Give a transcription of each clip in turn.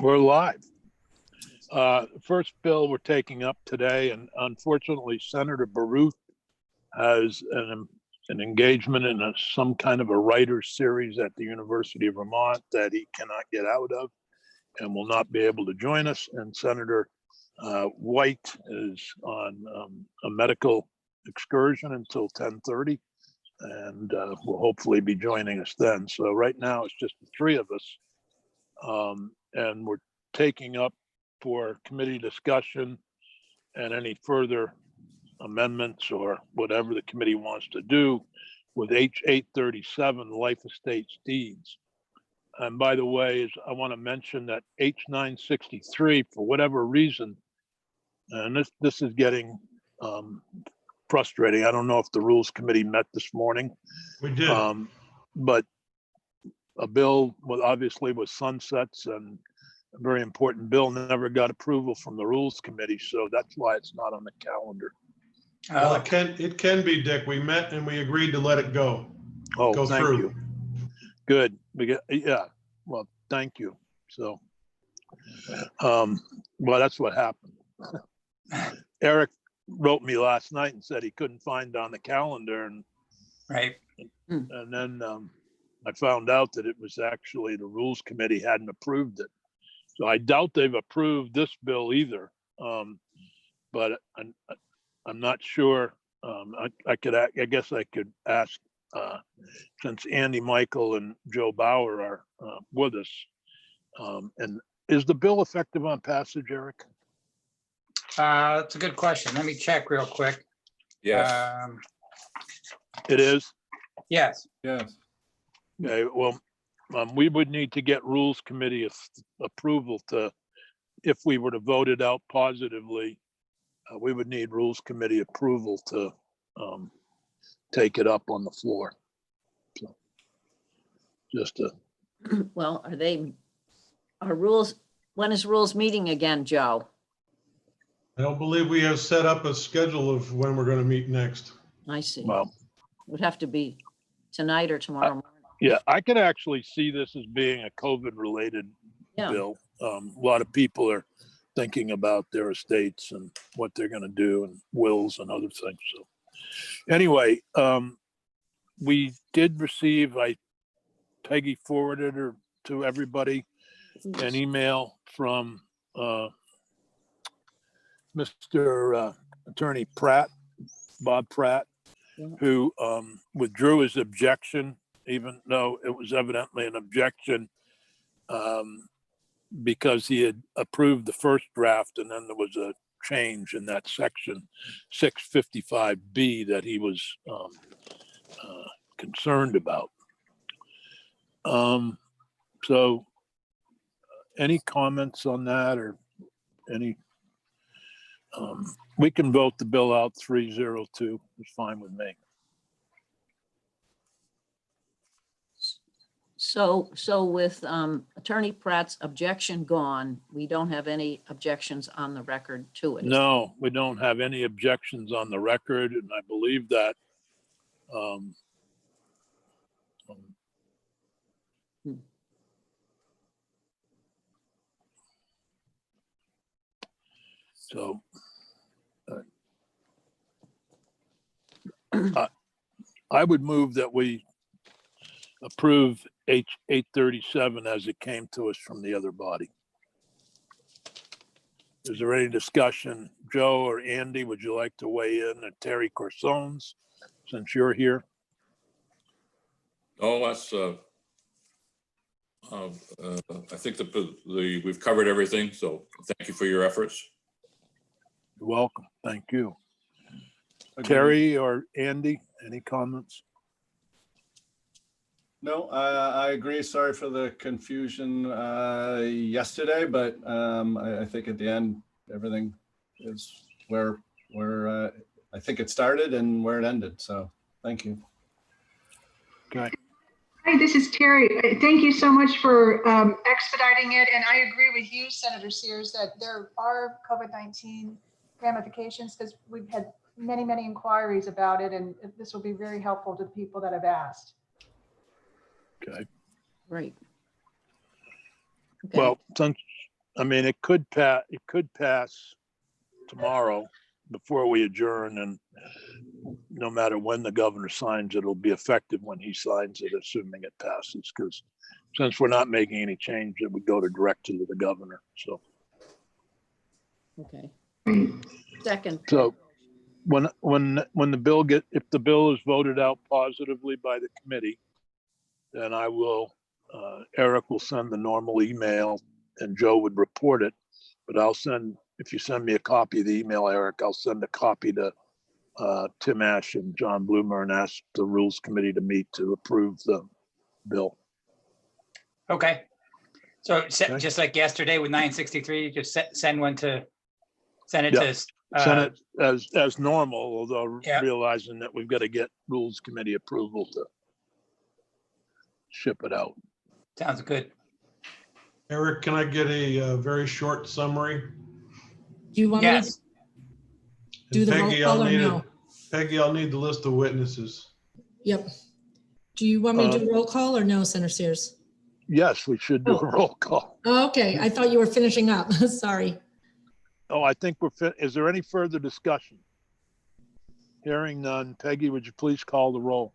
We're live. First bill we're taking up today, and unfortunately, Senator Baruch has an engagement in some kind of a writer's series at the University of Vermont that he cannot get out of and will not be able to join us. And Senator White is on a medical excursion until 10:30, and will hopefully be joining us then. So right now it's just the three of us. And we're taking up for committee discussion and any further amendments or whatever the committee wants to do with H 837, life estates deeds. And by the way, I want to mention that H 963, for whatever reason, and this is getting frustrating. I don't know if the rules committee met this morning. We did. But a bill obviously with sunsets and a very important bill never got approval from the rules committee, so that's why it's not on the calendar. Well, it can be, Dick. We met and we agreed to let it go. Oh, Go thank through. you. Good. Yeah. Well, thank you. So, well, that's what happened. Eric wrote me last night and said he couldn't find it on the calendar, and Right. and then I found out that it was actually the rules committee hadn't approved it. So I doubt they've approved this bill either. But I'm not sure. I guess I could ask, since Andy Michael and Joe Bauer are with us. And is the bill effective on passage, Eric? That's a good question. Let me check real quick. Yes. It is. Yes. Yes. Okay, well, we would need to get rules committee approval to, if we were to vote it out positively, we would need rules committee approval to take it up on the floor. So just to. Well, are rules, when is rules meeting again, Joe? I don't believe we have set up a schedule of when we're going to meet next. I see. Well, Would have to be tonight or tomorrow morning. yeah, I could actually see this as being a COVID related Yeah. bill. A lot of people are thinking about their estates and what they're going to do and wills and other things. So anyway, we did receive, Peggy forwarded her to everybody, an email from Mr. Attorney Pratt, Bob Pratt, who withdrew his objection, even though it was evidently an objection because he had approved the first draft, and then there was a change in that section 655B that he was concerned about. So any comments on that, or any? We can vote the bill out 302. It's fine with me. So with Attorney Pratt's objection gone, we don't have any objections on the record to it. No, we don't have any objections on the record, and I believe that so I would move that we approve H 837 as it came to us from the other body. Is there any discussion? Joe or Andy, would you like to weigh in? And Terry Corsones, since you're here? Oh, that's, I think we've covered everything, so thank you for your efforts. You're welcome. Thank you. Terry or Andy, any comments? No, I agree. Sorry for the confusion yesterday, but I think at the end, everything is where I think it started and where it ended. So thank you. Okay. Hi, this is Terry. Thank you so much for expediting it. And I agree with you, Senator Sears, that there are COVID-19 ramifications because we've had many, many inquiries about it. And this will be very helpful to the people that have asked. Okay. Right. Okay. Well, since I mean, it could pass tomorrow before we adjourn, and no matter when the governor signs, it'll be effective when he signs it, assuming it passes, because since we're not making any change, it would go directly to the governor, so. Okay. Right. Second. So when the if the bill is voted out positively by the committee, then I will, Eric will send the normal email and Joe would report it. But if you send me a copy of the email, Eric, I'll send a copy to Tim Ash and John Bloomer and ask the Rules Committee to meet to approve the bill. Okay. So Okay. just like yesterday with 963, just send it Yeah. to, Send it as normal, although Yeah. realizing that we've got to get Rules Committee approval to ship it out. sounds good. Eric, can I get a very short summary? Do you want me to Yes. do And the roll Peggy, call or no? Peggy, I'll need the list of witnesses. Yep. Do you want me to do roll call or no, Senator Sears? Yes, we should do a roll call. Oh, okay, I thought you were finishing up. Sorry. Oh, I think is there any further discussion? Hearing none. Peggy, would you please call the roll?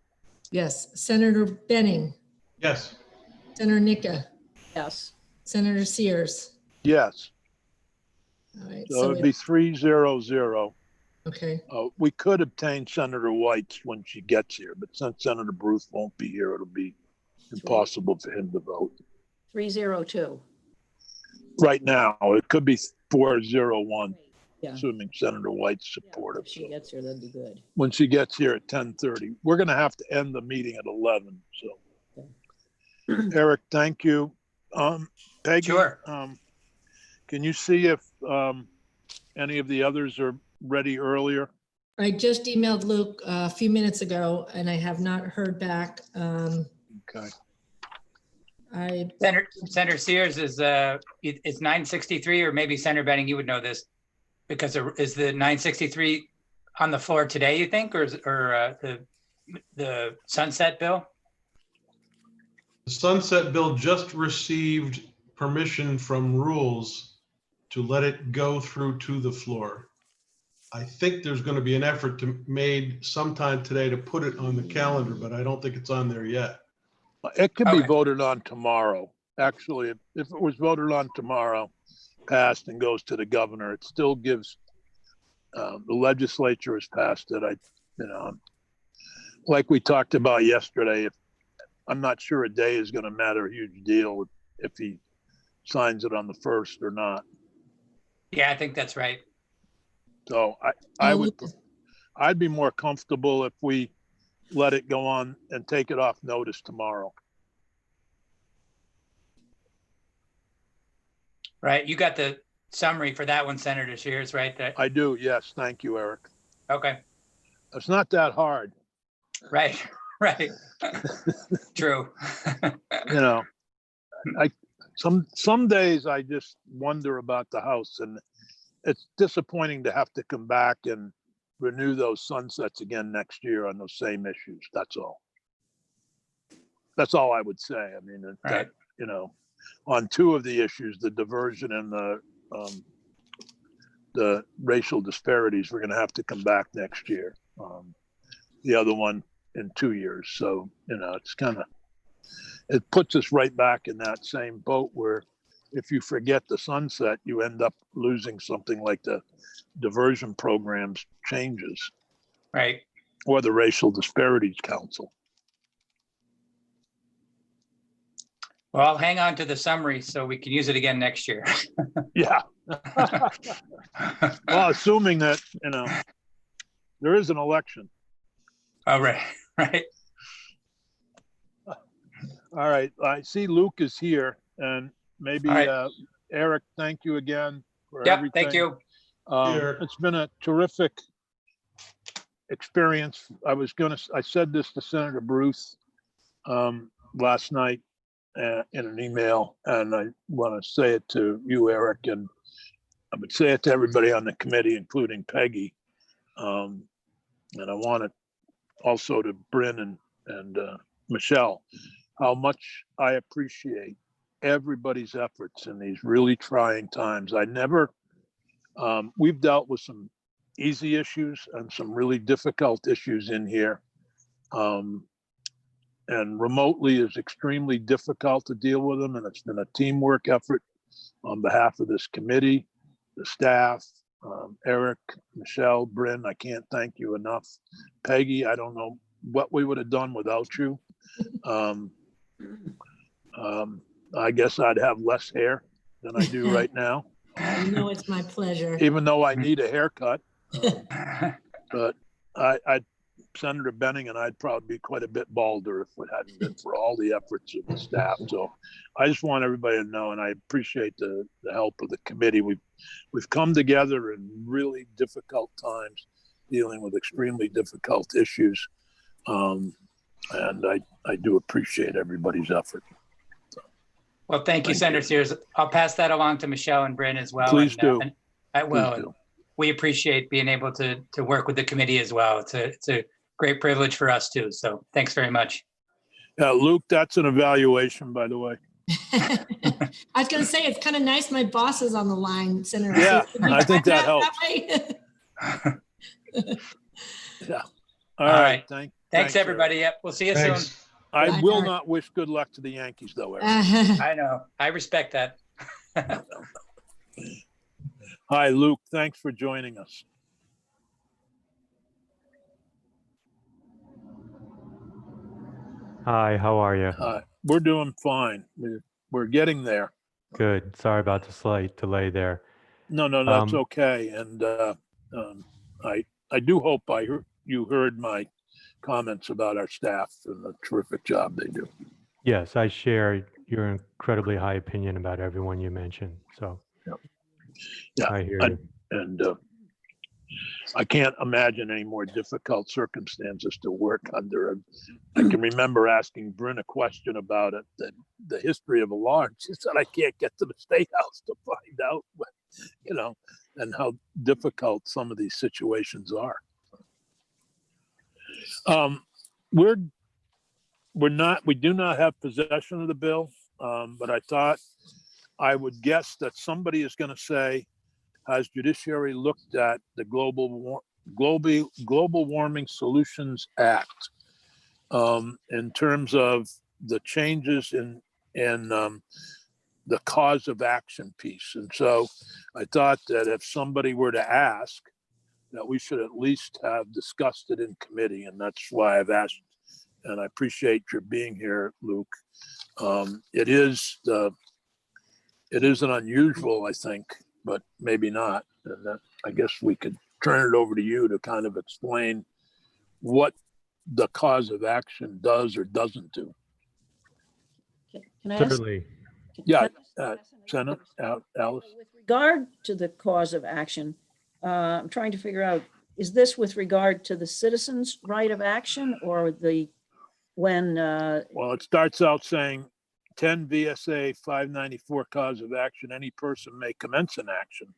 Yes, Senator Benning, Yes. Senator Nika, Yes. Senator Sears. Yes, All right, so so, it'd be 3-0-0. okay, We could obtain Senator White's when she gets here, but since Senator Bruce won't be here, it'll be impossible for him to vote. 302. Right now, it could be 4-0-1, Yeah. assuming Senator White's supportive. If she So gets here, that'd be good. when she gets here at 10:30, we're going to have to end the meeting at 11. So, Eric, thank you. Peggy, Sure. can you see if any of the others are ready earlier? I just emailed Luke a few minutes ago and I have not heard back. Okay. Senator Sears is 963, or maybe Senator Benning, you would know this, because is the 963 on the floor today, you think, or the sunset bill? The sunset bill just received permission from Rules to let it go through to the floor. I think there's going to be an effort made sometime today to put it on the calendar, but I don't think it's on there yet. It could be Okay. voted on tomorrow. Actually, if it was voted on tomorrow, passed and goes to the governor, it still gives, the legislature has passed it. Like we talked about yesterday, I'm not sure a day is going to matter a huge deal if he signs it on the 1st or not. Yeah, I think that's right. So I'd be more comfortable if we let it go on and take it off notice tomorrow. Right. You got the summary for that one, Senator Sears, right? I do. Yes. Thank you, Eric. Okay. It's not that hard. Right. Right. True. Some days I just wonder about the House, and it's disappointing to have to come back and renew those sunsets again next year on those same issues. That's all. That's all I would say. I mean, Right. on two of the issues, the diversion and the racial disparities, we're going to have to come back next year. The other one in 2 years. So, it puts us right back in that same boat where if you forget the sunset, you end up losing something like the diversion programs changes Right. or the Racial Disparities Council. Well, I'll hang on to the summary so we can use it again next year. Yeah. Well, assuming that, there is an election. Oh, right. Right. All right. I see Luke is here, and maybe, All right. Eric, thank you again for Yep. everything. Thank you. Here. It's been a terrific experience. I said this to Senator Bruce last night in an email, and I want to say it to you, Eric, and I would say it to everybody on the committee, including Peggy. And I want it also to Bryn and Michelle, how much I appreciate everybody's efforts in these really trying times. We've dealt with some easy issues and some really difficult issues in here. And remotely is extremely difficult to deal with them. And it's been a teamwork effort on behalf of this committee, the staff, Eric, Michelle, Bryn, I can't thank you enough. Peggy, I don't know what we would have done without you. I guess I'd have less hair than I do right now, You know, it's my pleasure. even though I need a haircut. But Senator Benning and I'd probably be quite a bit balder if it hadn't been for all the efforts of the staff. So I just want everybody to know, and I appreciate the help of the committee. We've come together in really difficult times, dealing with extremely difficult issues. And I do appreciate everybody's effort. Well, thank you, Thank Senator you. Sears. I'll pass that along to Michelle and Bryn as well. Please do. And I will. Please do. We appreciate being able to work with the committee as well. It's a great privilege for us too. So thanks very much. Luke, that's an evaluation, by the way. I was going to say, it's kind of nice my boss is on the line, Senator. Yeah, Could we I think try that helps. way? Yeah. All right. Thanks, Thanks, everybody. Yep. We'll see you soon. Thanks. I Bye, will Eric. not wish good luck to the Yankees, though, Eric. I know. I respect that. Hi, Luke. Thanks for joining us. Hi, how are you? We're doing fine. We're getting there. Good. Sorry about the slight delay there. No, that's Um, okay. And I do hope you heard my comments about our staff and the terrific job they do. Yes, I share your incredibly high opinion about everyone you mentioned. So Yeah, I hear you. And I can't imagine any more difficult circumstances to work under. I can remember asking Bryn a question about it, the history of a law. And she said, I can't get to the State House to find out, and how difficult some of these situations are. We do not have possession of the bill, but I thought I would guess that somebody is going to say, has Judiciary looked at the Global Warming Solutions Act in terms of the changes in the cause of action piece? And so I thought that if somebody were to ask, that we should at least have discussed it in committee, and that's why I've asked. And I appreciate your being here, Luke. It is an unusual, I think, but maybe not. And that, I guess we could turn it over to you to kind of explain what the cause of action does or doesn't do. Can I ask? Certainly. Yeah, can I ask Senator Alice. With regard to the cause of action, I'm trying to figure out, is this with regard to the citizens' right of action or Well, it starts out saying 10 V.S.A. 594 cause of action, any person may commence an action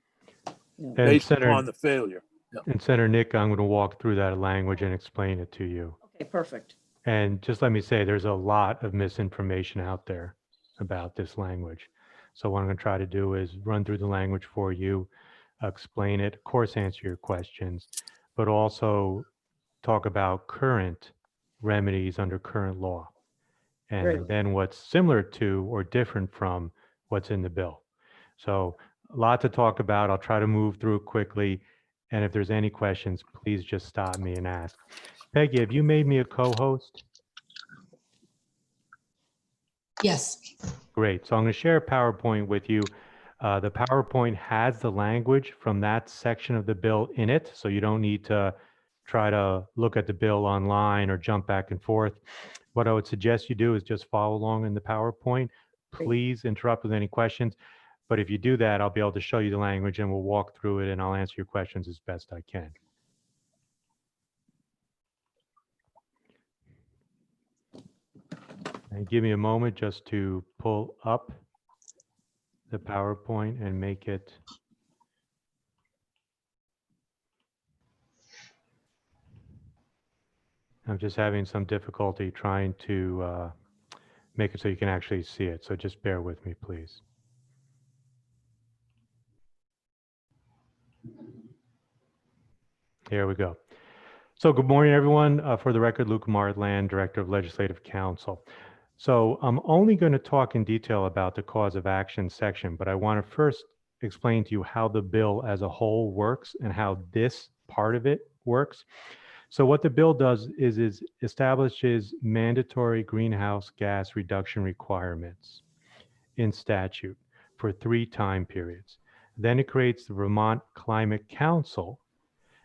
And based Senator, upon the failure. and Senator Nick, I'm going to walk through that language and explain it to you. Okay, perfect. And just let me say, there's a lot of misinformation out there about this language. So what I'm going to try to do is run through the language for you, explain it, of course, answer your questions, but also talk about current remedies under current law. And Great. then what's similar to or different from what's in the bill. So a lot to talk about. I'll try to move through quickly. And if there's any questions, please just stop me and ask. Peggy, have you made me a co-host? Yes. Great. So I'm going to share a PowerPoint with you. The PowerPoint has the language from that section of the bill in it. So you don't need to try to look at the bill online or jump back and forth. What I would suggest you do is just follow along in the PowerPoint. Please interrupt with any questions. But if you do that, I'll be able to show you the language and we'll walk through it and I'll answer your questions as best I can. And give me a moment just to pull up the PowerPoint and make it. I'm just having some difficulty trying to make it so you can actually see it. So just bear with me, please. Here we go. So good morning, everyone. For the record, Luke Martland, Director of Legislative Counsel. So I'm only going to talk in detail about the cause of action section, but I want to first explain to you how the bill as a whole works and how this part of it works. So what the bill does is establishes mandatory greenhouse gas reduction requirements in statute for 3 time periods. Then it creates the Vermont Climate Council,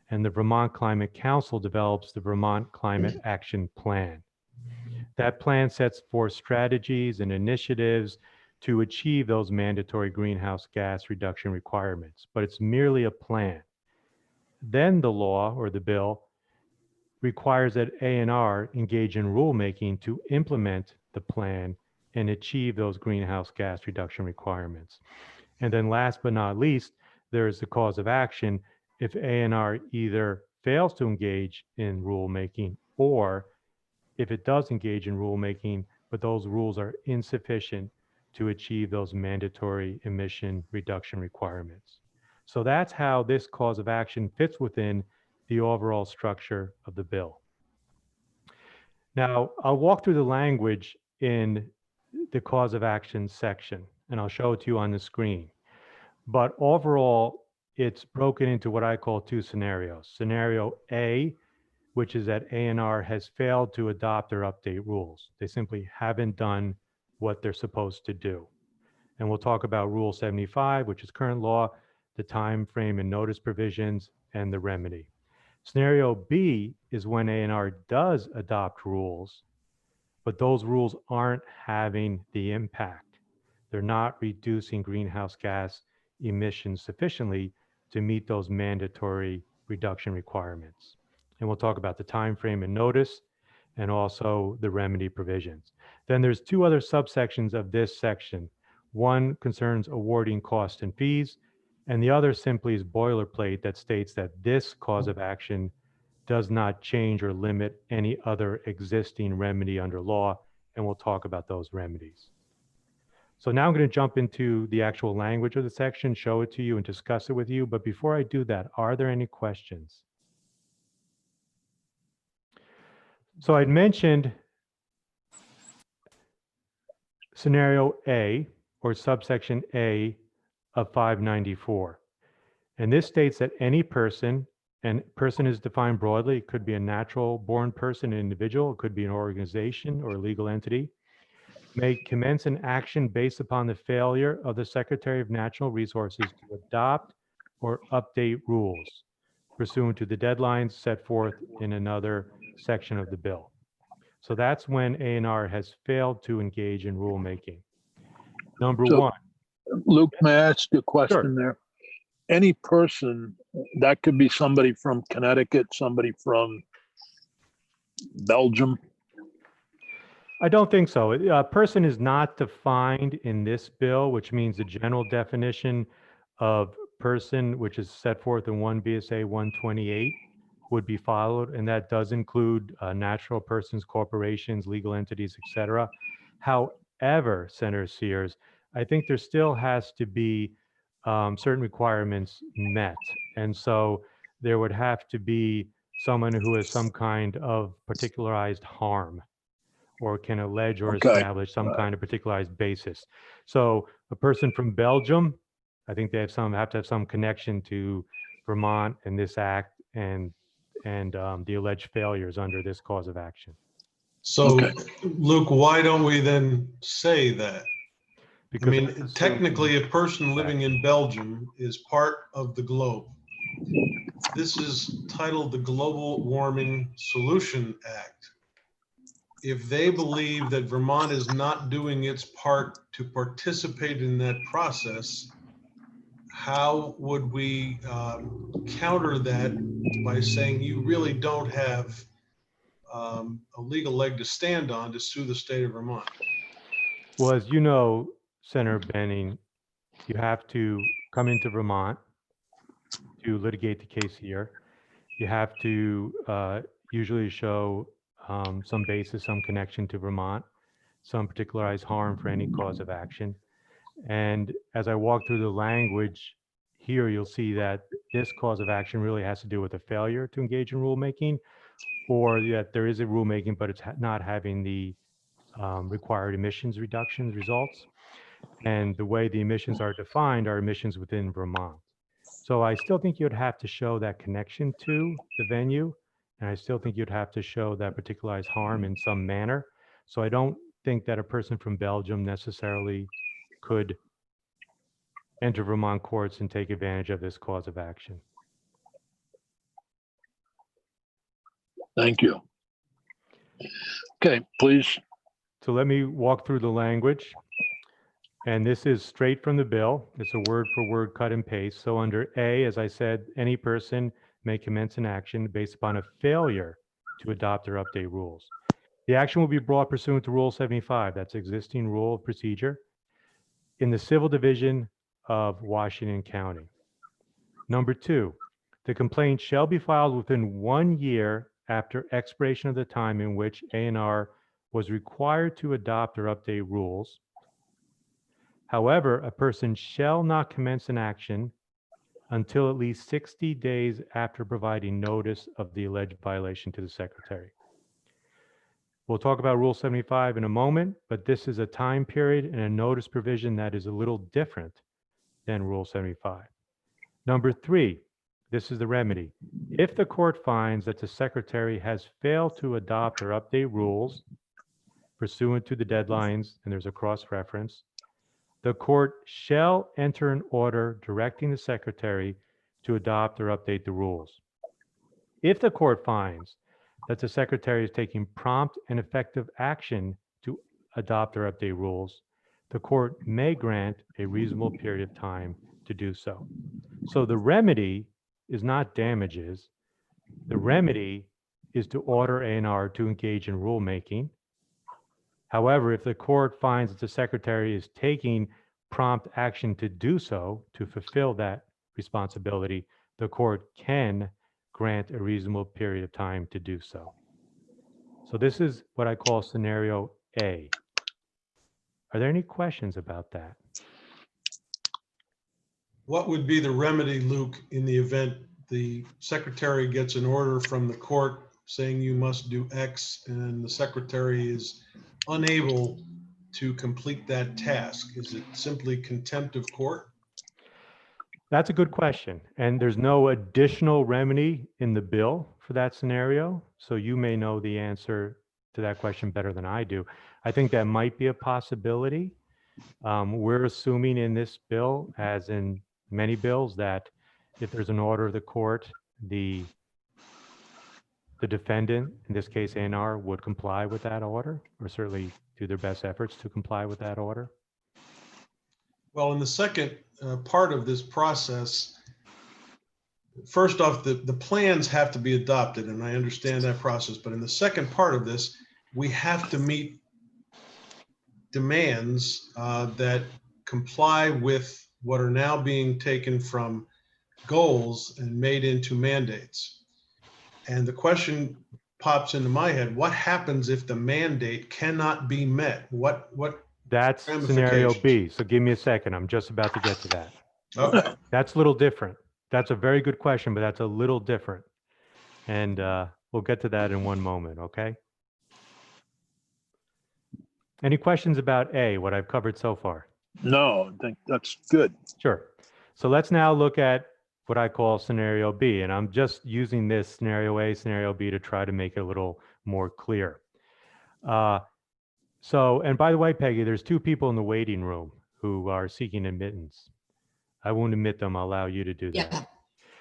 and the Vermont Climate Council develops the Vermont Climate Action Plan. That plan sets forth strategies and initiatives to achieve those mandatory greenhouse gas reduction requirements, but it's merely a plan. Then the law or the bill requires that A&R engage in rulemaking to implement the plan and achieve those greenhouse gas reduction requirements. And then last but not least, there is the cause of action if A&R either fails to engage in rulemaking, or if it does engage in rulemaking, but those rules are insufficient to achieve those mandatory emission reduction requirements. So that's how this cause of action fits within the overall structure of the bill. Now, I'll walk through the language in the cause of action section, and I'll show it to you on the screen. But overall, it's broken into what I call 2 scenarios. Scenario A, which is that A&R has failed to adopt or update rules. They simply haven't done what they're supposed to do. And we'll talk about Rule 75, which is current law, the time frame and notice provisions, and the remedy. Scenario B is when A&R does adopt rules, but those rules aren't having the impact. They're not reducing greenhouse gas emissions sufficiently to meet those mandatory reduction requirements. And we'll talk about the time frame and notice, and also the remedy provisions. Then there's 2 other subsections of this section. One concerns awarding costs and fees, and the other simply is boilerplate that states that this cause of action does not change or limit any other existing remedy under law, and we'll talk about those remedies. So now I'm going to jump into the actual language of the section, show it to you, and discuss it with you. But before I do that, are there any questions? So I'd mentioned scenario A, or subsection A of 594. And this states that any person, and person is defined broadly, it could be a natural born person, an individual, it could be an organization or a legal entity, may commence an action based upon the failure of the Secretary of Natural Resources to adopt or update rules pursuant to the deadlines set forth in another section of the bill. So that's when A&R has failed to engage in rulemaking. Number So, 1. Luke, may I ask you a question Sure. there? Any person, that could be somebody from Connecticut, somebody from Belgium. I don't think so. A person is not defined in this bill, which means the general definition of person, which is set forth in 1 V.S.A. 128, would be followed, and that does include natural persons, corporations, legal entities, etc. However, Senator Sears, I think there still has to be certain requirements met, and so there would have to be someone who has some kind of particularized harm, or can allege or Okay. establish some kind of particularized basis. So a person from Belgium, I think they have to have some connection to Vermont and this act and the alleged failures under this cause of action. So, Okay. Luke, why don't we then say that? Because I mean, that's assumed- technically, a person living in Belgium is part of the globe. This is titled the Global Warming Solution Act. If they believe that Vermont is not doing its part to participate in that process, how would we counter that by saying you really don't have a legal leg to stand on to sue the state of Vermont? Well, as you know, Senator Benning, you have to come into Vermont to litigate the case here. You have to usually show some basis, some connection to Vermont. some particularized harm for any cause of action. And as I walk through the language here, you'll see that this cause of action really has to do with a failure to engage in rulemaking, or that there is a rulemaking, but it's not having the required emissions reductions results. And the way the emissions are defined are emissions within Vermont. So I still think you'd have to show that connection to the venue, and I still think you'd have to show that particularized harm in some manner. So I don't think that a person from Belgium necessarily could enter Vermont courts and take advantage of this cause of action. Thank you. Okay, please. So let me walk through the language. And this is straight from the bill. It's a word for word cut and paste. So under A, as I said, any person may commence an action based upon a failure to adopt or update rules. The action will be brought pursuant to Rule 75, that's existing rule of procedure, in the Civil Division of Washington County. Number 2, the complaint shall be filed within 1 year after expiration of the time in which A&R was required to adopt or update rules. However, a person shall not commence an action until at least 60 days after providing notice of the alleged violation to the Secretary. We'll talk about Rule 75 in a moment, but this is a time period and a notice provision that is a little different than Rule 75. Number 3, this is the remedy. If the court finds that the Secretary has failed to adopt or update rules pursuant to the deadlines, and there's a cross-reference, the court shall enter an order directing the Secretary to adopt or update the rules. If the court finds that the Secretary is taking prompt and effective action to adopt or update rules, the court may grant a reasonable period of time to do so. So the remedy is not damages. The remedy is to order A&R to engage in rulemaking. However, if the court finds that the Secretary is taking prompt action to do so, to fulfill that responsibility, the court can grant a reasonable period of time to do so. So this is what I call scenario A. Are there any questions about that? What would be the remedy, Luke, in the event the secretary gets an order from the court saying you must do X and the secretary is unable to complete that task? Is it simply contempt of court? That's a good question. And there's no additional remedy in the bill for that scenario. So you may know the answer to that question better than I do. I think that might be a possibility. We're assuming in this bill, as in many bills, that if there's an order of the court, the defendant, in this case A&R, would comply with that order, or certainly do their best efforts to comply with that order. Well, in the second part of this process, first off, the plans have to be adopted, and I understand that process. But in the second part of this, we have to meet demands that comply with what are now being taken from goals and made into mandates. And the question pops into my head: what happens if the mandate cannot be met? What That's scenario B. So give me a second. I'm just about to get to that. Okay. That's a little different. That's a very good question, but that's a little different. And we'll get to that in one moment, okay? Any questions about A, what I've covered so far? No, I think that's good. Sure. So let's now look at what I call scenario B. And I'm just using this scenario A, scenario B to try to make it a little more clear. And by the way, Peggy, there's 2 people in the waiting room who are seeking admittance. I won't admit them. I'll allow you to do that. Yeah,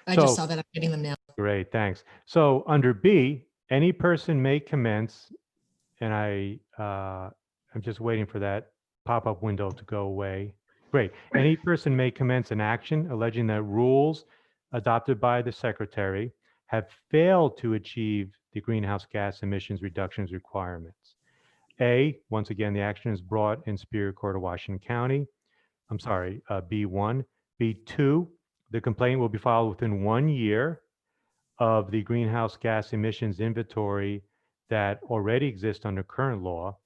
I just saw that. I'm getting them now. Great, thanks. So under B, any person may commence, and I'm just waiting for that pop-up window to go away. Great. Any person may commence an action alleging that rules adopted by the Secretary have failed to achieve the greenhouse gas emissions reductions requirements. A, once again, the action is brought in Superior Court of Washington County. I'm sorry, B1. B2, the complaint will be filed within 1 year of the greenhouse gas emissions inventory that already exists under current law.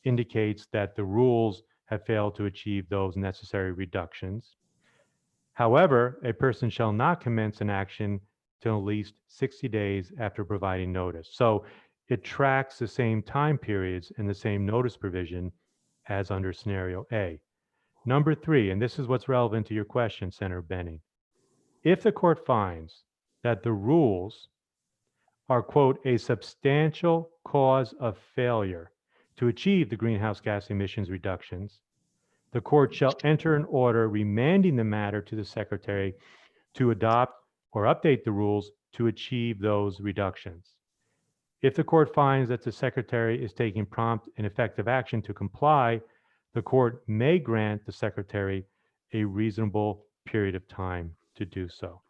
indicates that the rules have failed to achieve those necessary reductions. However, a person shall not commence an action till at least 60 days after providing notice. So it tracks the same time periods and the same notice provision as under scenario A. Number 3, and this is what's relevant to your question, Senator Benning. If the court finds that the rules are, quote, a substantial cause of failure to achieve the greenhouse gas emissions reductions, the court shall enter an order remanding the matter to the secretary to adopt or update the rules to achieve those reductions. If the court finds that the secretary is taking prompt and effective action to comply, the court may grant the secretary a reasonable period of time to do so.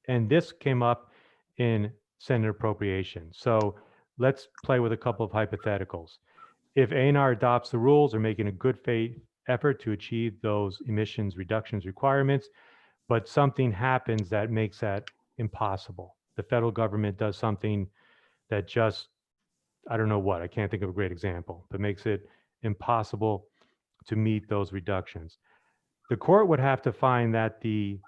And this came up in Senate appropriation. So let's play with a couple of hypotheticals. If A&R adopts the rules, they're making a good faith effort to achieve those emissions reductions requirements, but something happens that makes that impossible. The federal government does something that just, I don't know what, I can't think of a great example, but makes it impossible to meet those reductions. The court would have to find that the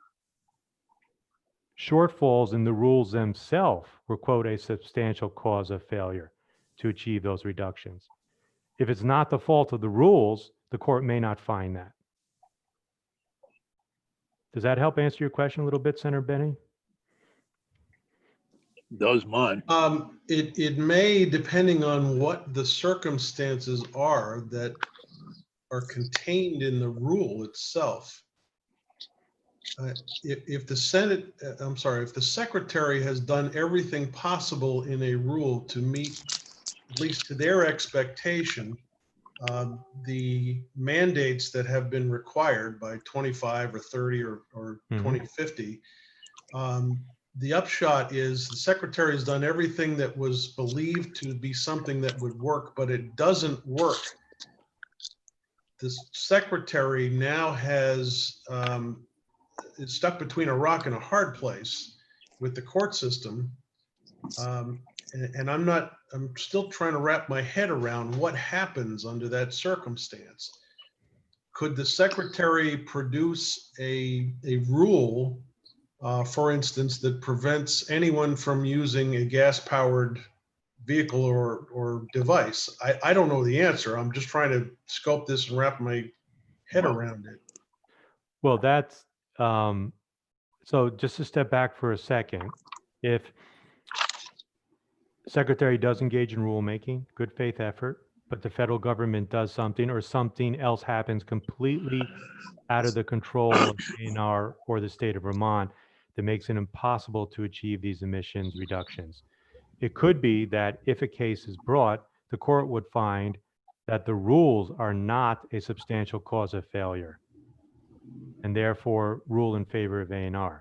shortfalls in the rules themselves were, quote, a substantial cause of failure to achieve those reductions. If it's not the fault of the rules, the court may not find that. Does that help answer your question a little bit, Senator Benning? Does mine. It may, depending on what the circumstances are that are contained in the rule itself. If the Senate, if the secretary has done everything possible in a rule to meet, at least to their expectation, the mandates that have been required by 25 or 30 or 2050, the upshot is the secretary has done everything that was believed to be something that would work, but it doesn't work. The secretary now has, is stuck between a rock and a hard place with the court system. And I'm still trying to wrap my head around what happens under that circumstance. Could the secretary produce a rule, for instance, that prevents anyone from using a gas-powered vehicle or device? I don't know the answer. I'm just trying to scope this and wrap my head around it. Well, that's, so just to step back for a second, if Secretary does engage in rulemaking, good faith effort, but the federal government does something or something else happens completely out of the control of ANR or the state of Vermont that makes it impossible to achieve these emissions reductions. It could be that if a case is brought, the court would find that the rules are not a substantial cause of failure and therefore rule in favor of ANR.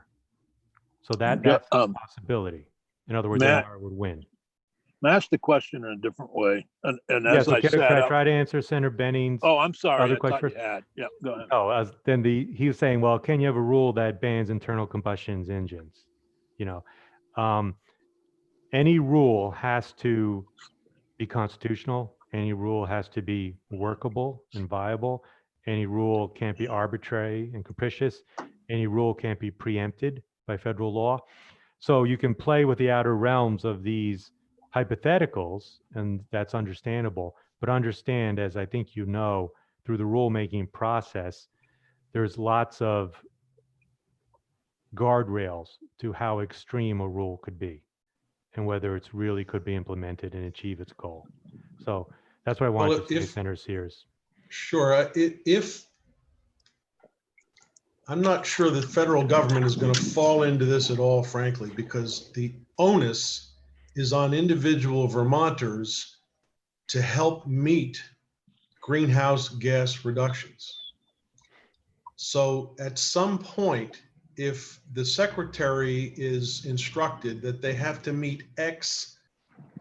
So that's a possibility. In other words, Matt, ANR would win. I asked the question in a different way. And Yeah, as so I can said, I try to answer Senator Benning's oh, I'm sorry. other I thought question? you had. Yeah, go ahead. Oh, then he was saying, well, can you have a rule that bans internal combustion engines? You know, any rule has to be constitutional. Any rule has to be workable and viable. Any rule can't be arbitrary and capricious. Any rule can't be preempted by federal law. So you can play with the outer realms of these hypotheticals, and that's understandable. But understand, as I think you know, through the rulemaking process, there's lots of guardrails to how extreme a rule could be and whether it's really could be implemented and achieve its goal. So that's what I wanted to say, Senator Sears. Sure. If I'm not sure the federal government is going to fall into this at all, frankly, because the onus is on individual Vermonters to help meet greenhouse gas reductions. So at some point, if the secretary is instructed that they have to meet X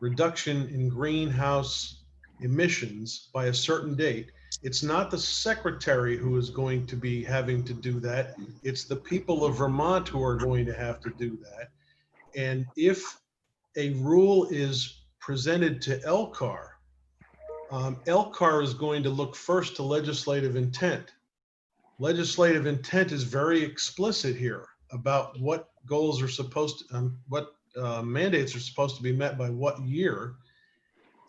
reduction in greenhouse emissions by a certain date, it's not the secretary who is going to be having to do that. It's the people of Vermont who are going to have to do that. And if a rule is presented to LCAR, LCAR is going to look first to legislative intent. Legislative intent is very explicit here about what goals are supposed to, what mandates are supposed to be met by what year.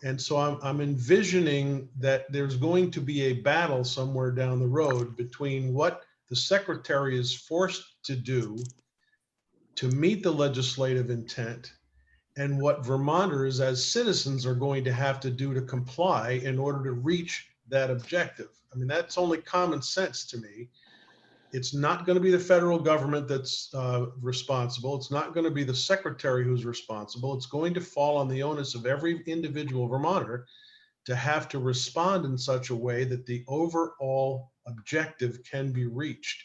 And so I'm envisioning that there's going to be a battle somewhere down the road between what the secretary is forced to do to meet the legislative intent and what Vermonters as citizens are going to have to do to comply in order to reach that objective. I mean, that's only common sense to me. It's not going to be the federal government that's responsible. It's not going to be the secretary who's responsible. It's going to fall on the onus of every individual Vermonter to have to respond in such a way that the overall objective can be reached.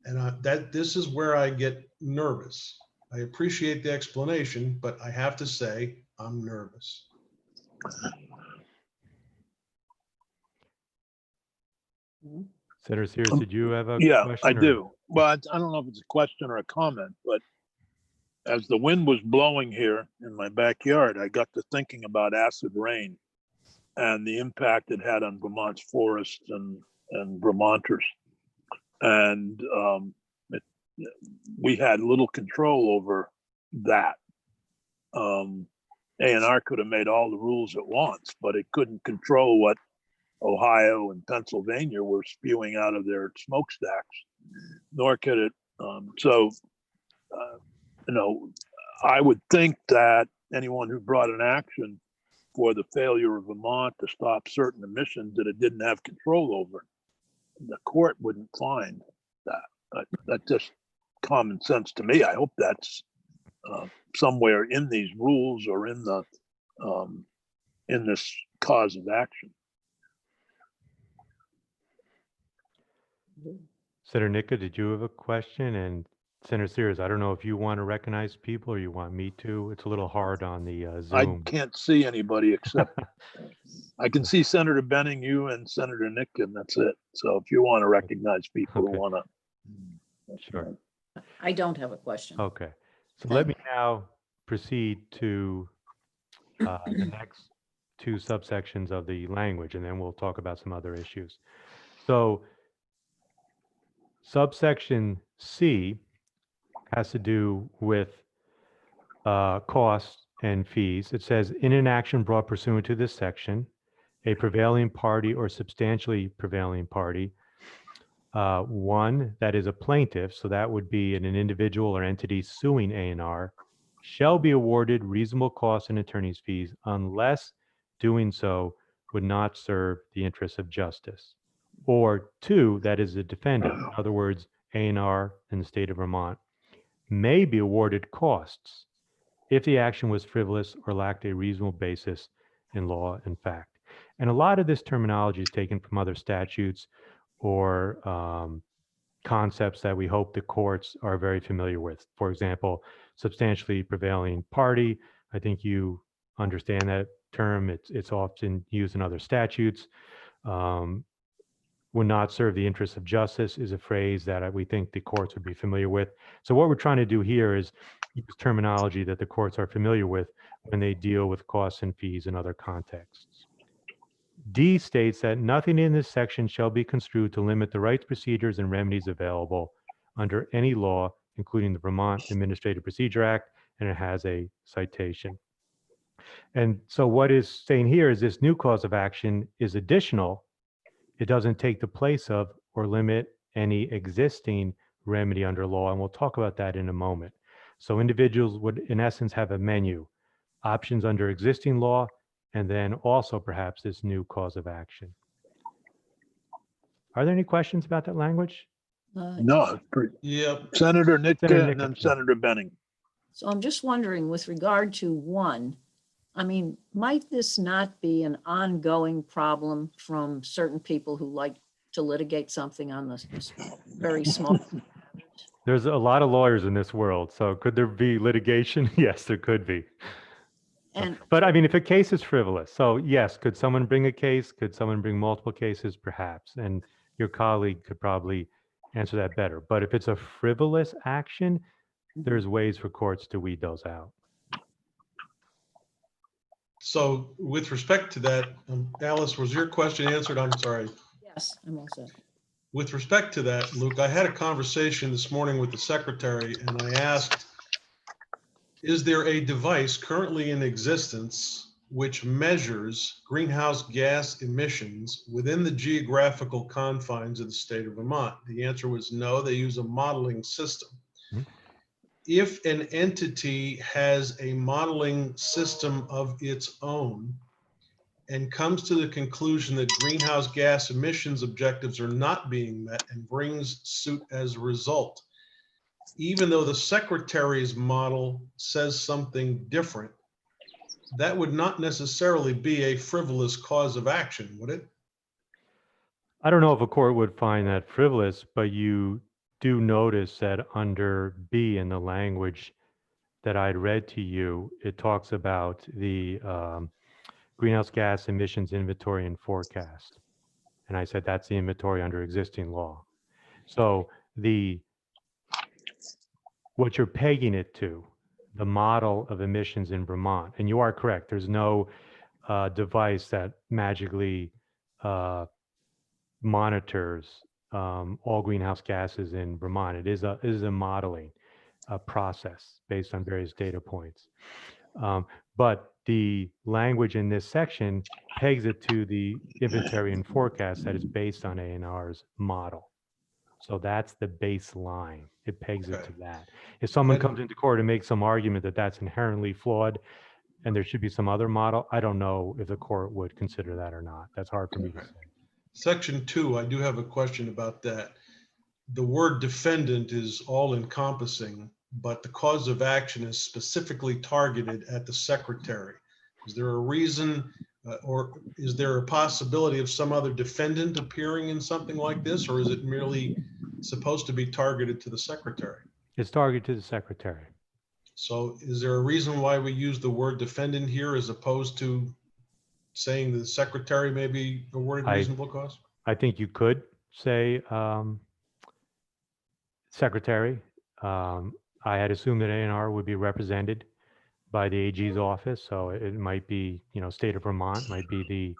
And this is where I get nervous. I appreciate the explanation, but I have to say, I'm nervous. Senator Sears, did you have a Yeah, question? I or- do. Well, I don't know if it's a question or a comment, but as the wind was blowing here in my backyard, I got to thinking about acid rain and the impact it had on Vermont's forests and Vermonters. And we had little control over that. A&R could have made all the rules at once, but it couldn't control what Ohio and Pennsylvania were spewing out of their smokestacks, nor could it. I would think that anyone who brought an action for the failure of Vermont to stop certain emissions that it didn't have control over, the court wouldn't find that. That's just common sense to me. I hope that's somewhere in these rules or in the in this cause of action. Senator Nika, did you have a question? And Senator Sears, I don't know if you want to recognize people or you want me to. It's a little hard on the I Zoom. can't see anybody except I can see Senator Benning, you, and Senator Nick, and that's it. So if you want to recognize people Okay. who want to. Sure. I don't have a question. Okay. So Okay. let me now proceed to the next two subsections of the language, and then we'll talk about some other issues. So subsection C has to do with costs and fees. It says, in an action brought pursuant to this section, a prevailing party or substantially prevailing party, one that is a plaintiff, so that would be an individual or entity suing A&R, shall be awarded reasonable costs and attorney's fees unless doing so would not serve the interests of justice. Or two, that is a defendant, in other words, A&R in the state of Vermont, may be awarded costs if the action was frivolous or lacked a reasonable basis in law and fact. And a lot of this terminology is taken from other statutes or concepts that we hope the courts are very familiar with. For example, substantially prevailing party. I think you understand that term. It's often used in other statutes. Would not serve the interests of justice is a phrase that we think the courts would be familiar with. So what we're trying to do here is use terminology that the courts are familiar with when they deal with costs and fees in other contexts. D states that nothing in this section shall be construed to limit the rights, procedures, and remedies available under any law, including the Vermont Administrative Procedure Act, and it has a citation. And so what is saying here is this new cause of action is additional. It doesn't take the place of or limit any existing remedy under law, and we'll talk about that in a moment. So individuals would, in essence, have a menu, options under existing law, and then also perhaps this new cause of action. Are there any questions about that language? No, it's pretty. Yep. Senator Nitka Senator and then Nitka. Senator Benning. So I'm just wondering, with regard to one, I mean, might this not be an ongoing problem from certain people who like to litigate something on the very small? There's a lot of lawyers in this world, so could there be litigation? Yes, there could be. And But I mean, if a case is frivolous, so yes, could someone bring a case? Could someone bring multiple cases? Perhaps. And your colleague could probably answer that better. But if it's a frivolous action, there's ways for courts to weed those out. So with respect to that, Alice, was your question answered? I'm sorry. Yes, I'm all set. With respect to that, Luke, I had a conversation this morning with the secretary and I asked, is there a device currently in existence which measures greenhouse gas emissions within the geographical confines of the state of Vermont? The answer was no, they use a modeling system. Mhm. If an entity has a modeling system of its own and comes to the conclusion that greenhouse gas emissions objectives are not being met and brings suit as a result, even though the secretary's model says something different, that would not necessarily be a frivolous cause of action, would it? I don't know if a court would find that frivolous, but you do notice that under B in the language that I'd read to you, it talks about the greenhouse gas emissions inventory and forecast. And I said that's the inventory under existing law. So what you're pegging it to, the model of emissions in Vermont, and you are correct, there's no device that magically monitors all greenhouse gases in Vermont. It is a modeling process based on various data points. But the language in this section pegs it to the inventory and forecast that is based on A&R's model. So that's the baseline. It pegs it Okay. to that. If someone comes into court and makes some argument that that's inherently flawed and there should be some other model, I don't know if the court would consider that or not. That's hard for me to Okay. say. Section 2, I do have a question about that. The word defendant is all encompassing, but the cause of action is specifically targeted at the secretary. Is there a reason or is there a possibility of some other defendant appearing in something like this, or is it merely supposed to be targeted to the secretary? It's targeted to the secretary. So is there a reason why we use the word defendant here as opposed to saying the secretary may be awarded reasonable cause? I think you could say secretary. I had assumed that A&R would be represented by the AG's office, so it might be, state of Vermont might be the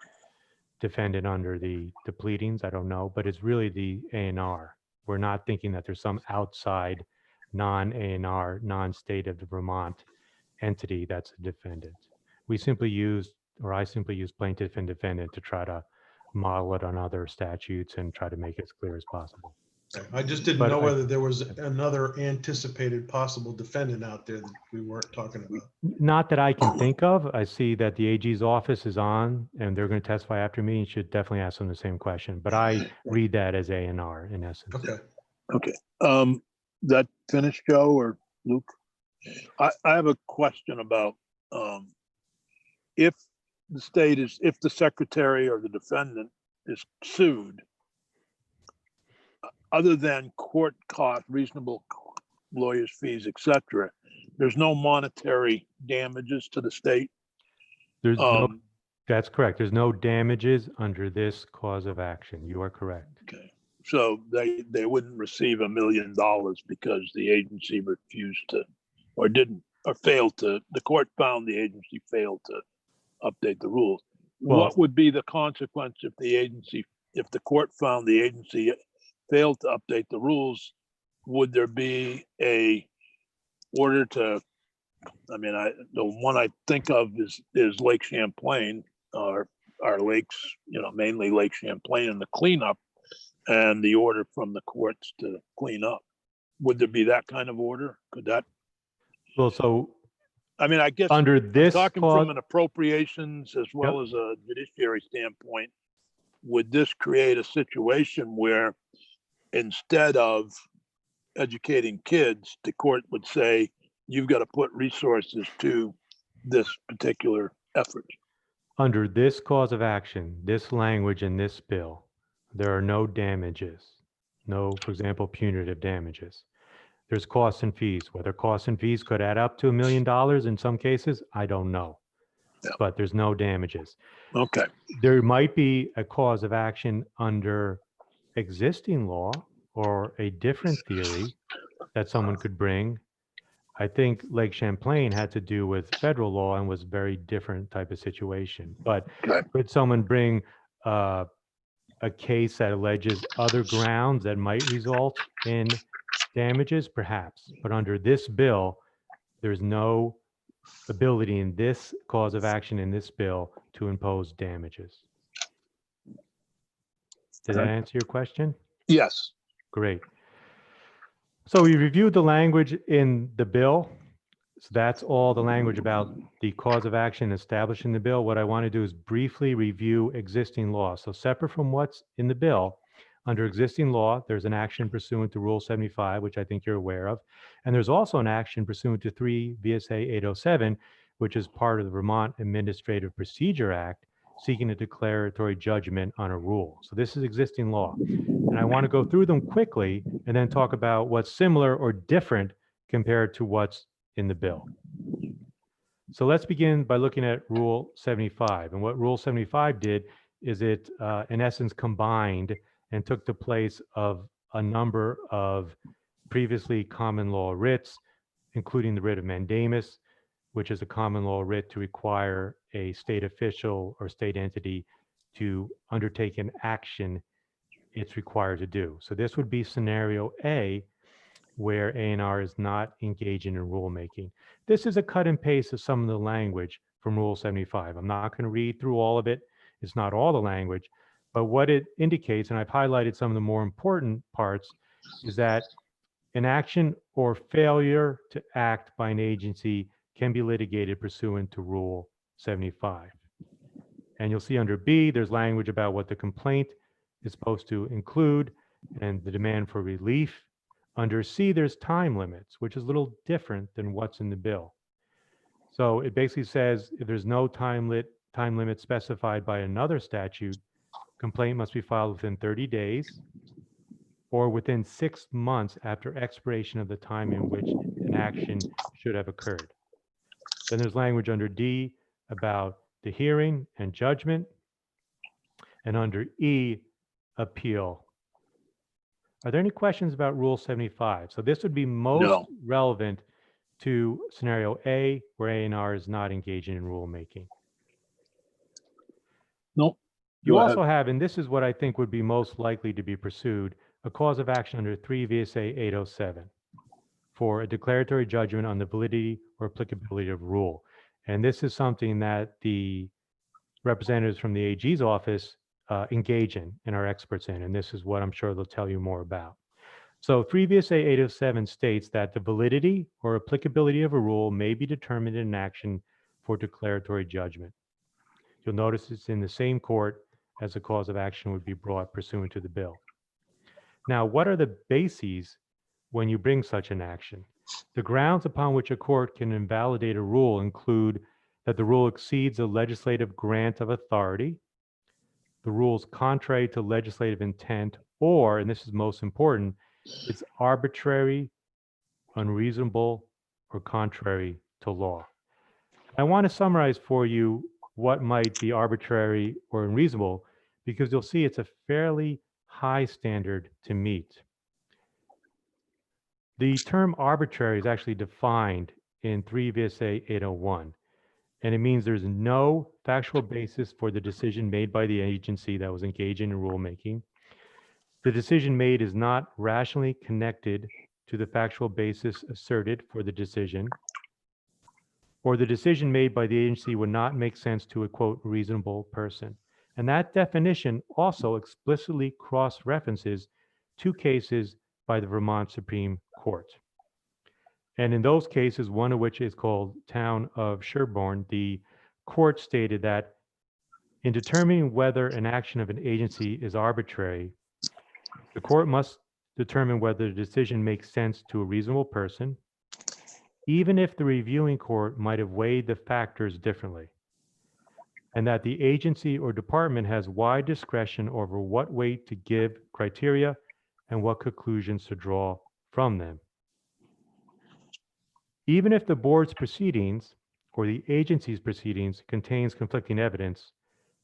defendant under the pleadings. I don't know, but it's really the A&R. We're not thinking that there's some outside non-A&R, non-state of the Vermont entity that's a defendant. I simply use plaintiff and defendant to try to model it on other statutes and try to make it as clear as possible. I just didn't But know whether there was another anticipated possible defendant out there that we weren't talking about. Not that I can think of. I see that the AG's office is on and they're going to testify after me. You should definitely ask them the same question, but I read that as A&R in essence. Okay. Okay. That finished, Joe or Luke? I have a question about if the secretary or the defendant is sued, other than court cost, reasonable lawyers' fees, etc., there's no monetary damages to the state. There's that's correct. There's no damages under this cause of action. You are correct. Okay. So they wouldn't receive $1 million because the agency refused to, or didn't, or failed to, the court found the agency failed to update the rules. Well, What would be the consequence if the court found the agency failed to update the rules? Would there be a order to, the one I think of is Lake Champlain, our lakes, mainly Lake Champlain, and the cleanup and the order from the courts to clean up. Would there be that kind of order? Could that? well, so I guess under this talking clause, from an appropriations as well as a judiciary standpoint, would this create a situation where instead of educating kids, the court would say, you've got to put resources to this particular effort? under this cause of action, this language in this bill, there are no damages. No, for example, punitive damages. There's costs and fees. Whether costs and fees could add up to $1 million in some cases, I don't know. Yeah. But there's no damages. Okay. There might be a cause of action under existing law or a different theory that someone could bring I think Lake Champlain had to do with federal law and was a very different type of situation. But Okay. could someone bring a case that alleges other grounds that might result in damages? Perhaps. But under this bill, there's no ability in this cause of action in this bill to impose damages. Did that Okay. answer your question? Yes. Great. So we reviewed the language in the bill. So that's all the language about the cause of action established in the bill. What I want to do is briefly review existing law. So separate from what's in the bill, under existing law, there's an action pursuant to Rule 75, which I think you're aware of. And there's also an action pursuant to 3 V.S.A. 807, which is part of the Vermont Administrative Procedure Act, seeking a declaratory judgment on a rule. So this is existing law. And I want to go through them quickly and then talk about what's similar or different compared to what's in the bill. So let's begin by looking at Rule 75. And what Rule 75 did is it, in essence, combined and took the place of a number of previously common law writs, including the writ of mandamus, which is a common law writ to require a state official or state entity to undertake an action it's required to do. So this would be scenario A, where A&R is not engaging in rulemaking. This is a cut and paste of some of the language from Rule 75. I'm not going to read through all of it. It's not all the language, but what it indicates, and I've highlighted some of the more important parts, is that an action or failure to act by an agency can be litigated pursuant to Rule 75. And you'll see under B, there's language about what the complaint is supposed to include and the demand for relief. Under C, there's time limits, which is a little different than what's in the bill. So it basically says if there's no time limit specified by another statute, complaint must be filed within 30 days or within 6 months after expiration of the time in which an action should have occurred. Then there's language under D about the hearing and judgment, and under E, appeal. Are there any questions about Rule 75? So this would be most relevant to scenario A, where A&R is not engaging in rulemaking. Nope. You Go also ahead. have, and this is what I think would be most likely to be pursued, a cause of action under 3 V.S.A. 807 for a declaratory judgment on the validity or applicability of rule. And this is something that the representatives from the AG's office engage in and are experts in. And this is what I'm sure they'll tell you more about. So 3 V.S.A. 807 states that the validity or applicability of a rule may be determined in an action for declaratory judgment. You'll notice it's in the same court as a cause of action would be brought pursuant to the bill. Now, what are the bases when you bring such an action? The grounds upon which a court can invalidate a rule include that the rule exceeds a legislative grant of authority, the rule is contrary to legislative intent, or, and this is most important, it's arbitrary, unreasonable, or contrary to law. I want to summarize for you what might be arbitrary or unreasonable, because you'll see it's a fairly high standard to meet. The term arbitrary is actually defined in 3 V.S.A. 801, and it means there's no factual basis for the decision made by the agency that was engaging in rulemaking. The decision made is not rationally connected to the factual basis asserted for the decision, or the decision made by the agency would not make sense to a, quote, reasonable person. And that definition also explicitly cross-references 2 cases by the Vermont Supreme Court. And in those cases, one of which is called Town of Sherborne, the court stated that in determining whether an action of an agency is arbitrary, the court must determine whether the decision makes sense to a reasonable person, even if the reviewing court might have weighed the factors differently, and that the agency or department has wide discretion over what weight to give criteria and what conclusions to draw from them. Even if the board's proceedings or the agency's proceedings contains conflicting evidence,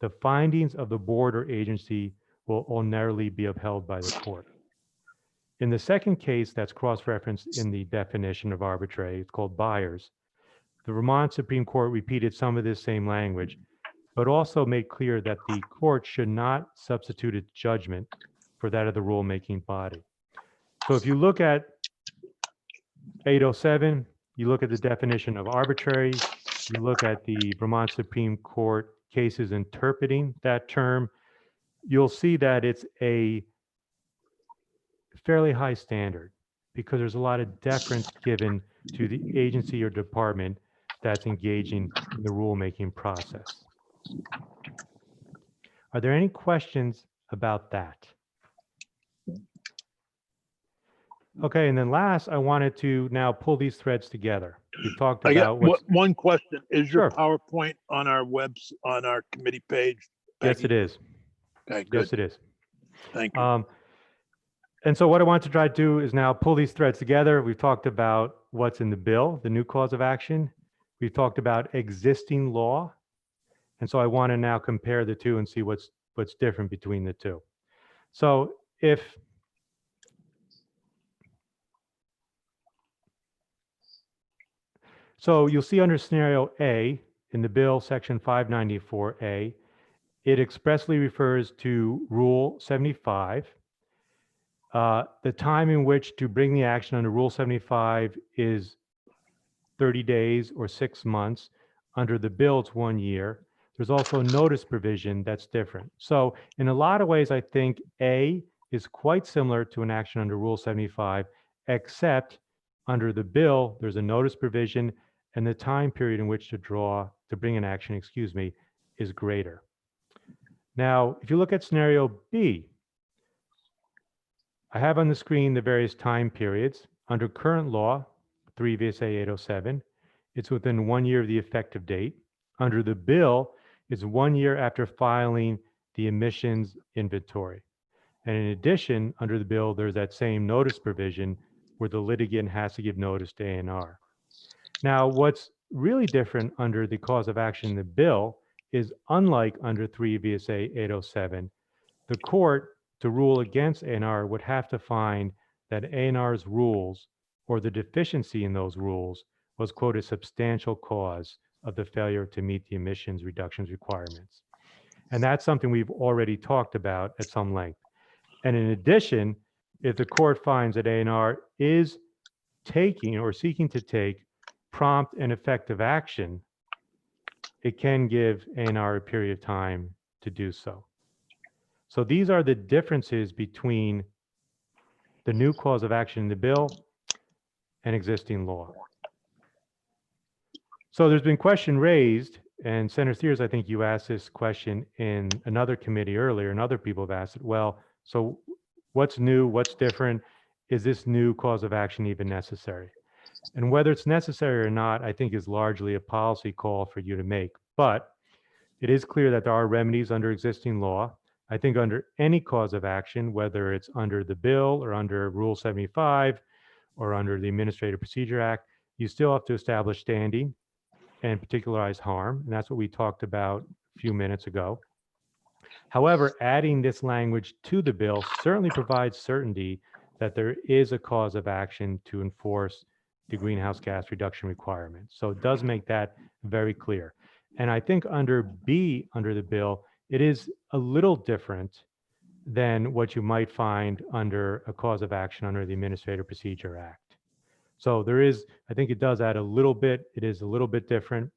the findings of the board or agency will ordinarily be upheld by the court. In the second case that's cross-referenced in the definition of arbitrary, it's called Byers. The Vermont Supreme Court repeated some of this same language, but also made clear that the court should not substitute its judgment for that of the rulemaking body. So if you look at 807, you look at the definition of arbitrary, you look at the Vermont Supreme Court cases interpreting that term, you'll see that it's a fairly high standard because there's a lot of deference given to the agency or department that's engaging in the rulemaking process. Are there any questions about that? Okay, and then last, I wanted to now pull these threads together. We've talked I got about what's, one question. Is your Sure. PowerPoint on our on our committee page? yes, it is. Okay, good. Yes, it is. Thank you. And so what I want to try to do is now pull these threads together. We've talked about what's in the bill, the new cause of action. We've talked about existing law. And so I want to now compare the two and see what's different between the two. So so you'll see under scenario A in the bill, section 594A, it expressly refers to Rule 75. The time in which to bring the action under Rule 75 is 30 days or 6 months. Under the bill, it's 1 year. There's also a notice provision that's different. So in a lot of ways, I think A is quite similar to an action under Rule 75, except under the bill, there's a notice provision and the time period in which to bring an action, is greater. Now, if you look at scenario B, I have on the screen the various time periods. Under current law, 3 V.S.A. 807, it's within 1 year of the effective date. Under the bill, it's 1 year after filing the emissions inventory. And in addition, under the bill, there's that same notice provision where the litigant has to give notice to A&R. Now, what's really different under the cause of action in the bill is, unlike under 3 V.S.A. 807, the court, to rule against A&R, would have to find that A&R's rules or the deficiency in those rules was, quote, a substantial cause of the failure to meet the emissions reductions requirements. And that's something we've already talked about at some length. And in addition, if the court finds that A&R is taking or seeking to take prompt and effective action, it can give A&R a period of time to do so. So these are the differences between the new cause of action in the bill and existing law. So there's been question raised, and Senator Sears, I think you asked this question in another committee earlier, and other people have asked it. Well, so what's new? What's different? Is this new cause of action even necessary? And whether it's necessary or not, I think is largely a policy call for you to make. But it is clear that there are remedies under existing law. I think under any cause of action, whether it's under the bill or under Rule 75 or under the Administrative Procedure Act, you still have to establish standing and particularized harm. And that's what we talked about a few minutes ago. However, adding this language to the bill certainly provides certainty that there is a cause of action to enforce the greenhouse gas reduction requirements. So it does make that very clear. And I think under B, under the bill, it is a little different than what you might find under a cause of action under the Administrative Procedure Act. So there is, I think it does add a little bit, it is a little bit different.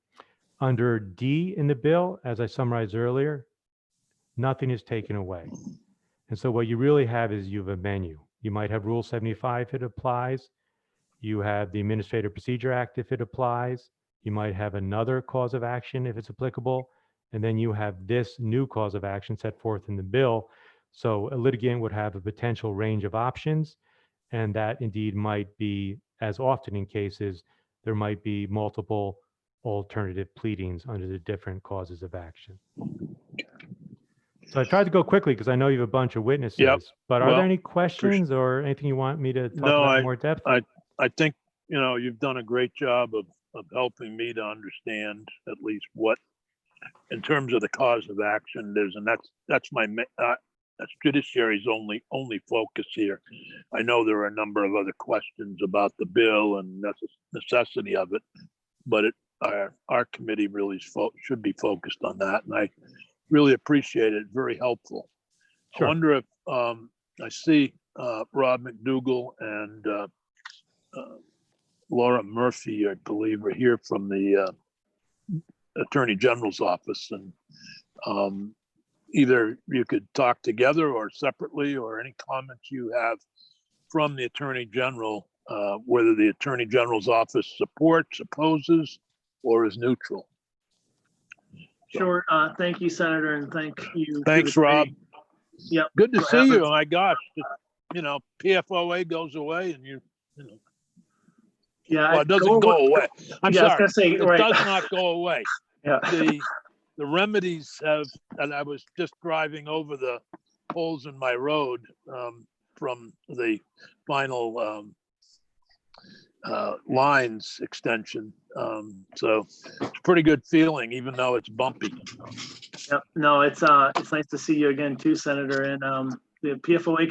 Under D in the bill, as I summarized earlier, nothing is taken away. And so what you really have is you have a menu. You might have Rule 75 if it applies. You have the Administrative Procedure Act if it applies. You might have another cause of action if it's applicable. And then you have this new cause of action set forth in the bill. So a litigant would have a potential range of options. And that indeed might be, as often in cases, there might be multiple alternative pleadings under the different causes of action. So I tried to go quickly because I know you have a bunch of witnesses. Yep. But are Well, there any questions or anything you want me to talk No, about in more depth? I think, you've done a great job of helping me to understand at least what, in terms of the cause of action, there's, and that's my, that's Judiciary's only focus here. I know there are a number of other questions about the bill and necessity of it, but our committee really should be focused on that, and I really appreciate it. Very helpful. Sure. I wonder if I see Rob McDougall and Laura Murphy, I believe, are here from the Attorney General's office, and either you could talk together or separately, or any comments you have from the Attorney General, whether the Attorney General's office supports, opposes, or is neutral. Sure. Thank you, Senator, and thank you. to Thanks, the Rob. committee. Yep. Good to for see you. having- My gosh, PFOA goes away, and you know. Yeah. Well, it doesn't go away. I'm Yeah, I was sorry. gonna say, It right. does not go away. Yeah. The remedies have, and I was just driving over the holes in my road from the final lines extension. So it's a pretty good feeling, even though it's bumpy. Yep. No, it's nice to see you again too, Senator. And the PFOA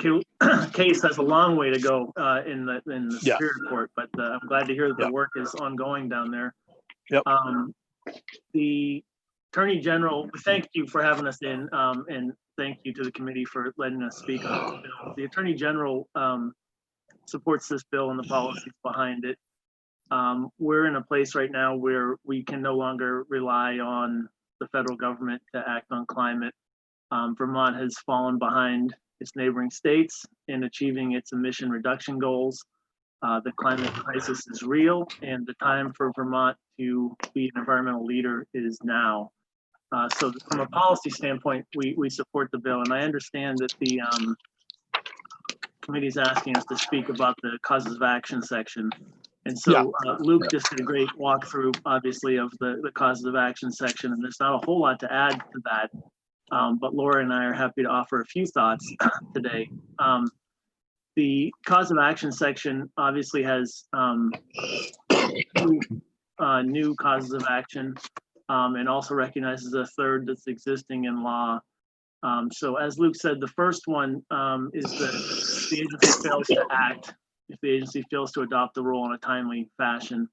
case has a long way to go in the Yeah. Superior Court, but I'm glad to hear that the Yep. work is ongoing down there. Yep. The Attorney General, we thank you for having us in, and thank you to the committee for letting us speak on this bill. The Attorney General supports this bill and the policies behind it. We're in a place right now where we can no longer rely on the federal government to act on climate. Vermont has fallen behind its neighboring states in achieving its emission reduction goals. The climate crisis is real, and the time for Vermont to be an environmental leader is now. So from a policy standpoint, we support the bill, and I understand that the committee is asking us to speak about the causes of action section. And so Luke just did a great walkthrough, obviously, of the causes of action section, and there's not a whole lot to add to that. But Laura and I are happy to offer a few thoughts today. The cause of action section obviously has new causes of action, and also recognizes a third that's existing in law. So as Luke said, the first one is that the agency fails to act. If the agency fails to adopt the rule in a timely fashion,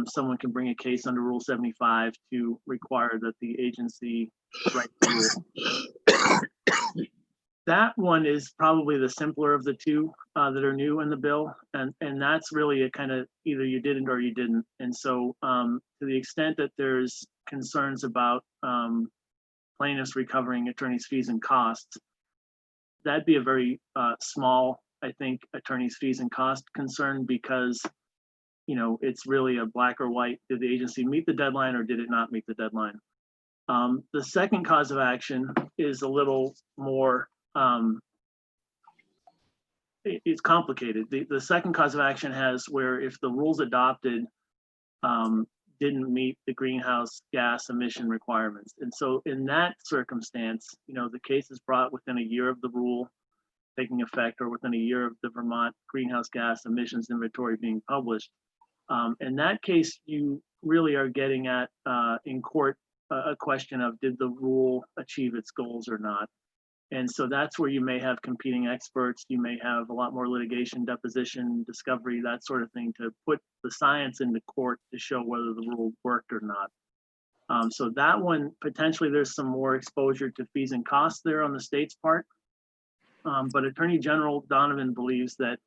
someone can bring a case under Rule 75 to require that the agency write the rule. That one is probably the simpler of the two that are new in the bill. And that's really a kind of either you didn't or you didn't. And so to the extent that there's concerns about plaintiffs recovering attorneys' fees and costs, that'd be a very small, I think, attorneys' fees and cost concern, because it's really a black or white. Did the agency meet the deadline or did it not meet the deadline? The second cause of action is a little more, it's complicated. The second cause of action has where if the rules adopted didn't meet the greenhouse gas emission requirements. And so in that circumstance, the case is brought within a year of the rule taking effect or within a year of the Vermont greenhouse gas emissions inventory being published. In that case, you really are getting at in court a question of did the rule achieve its goals or not? And so that's where you may have competing experts, you may have a lot more litigation, deposition, discovery, that sort of thing to put the science into court to show whether the rule worked or not. So that one, potentially there's some more exposure to fees and costs there on the state's part. But Attorney General Donovan believes that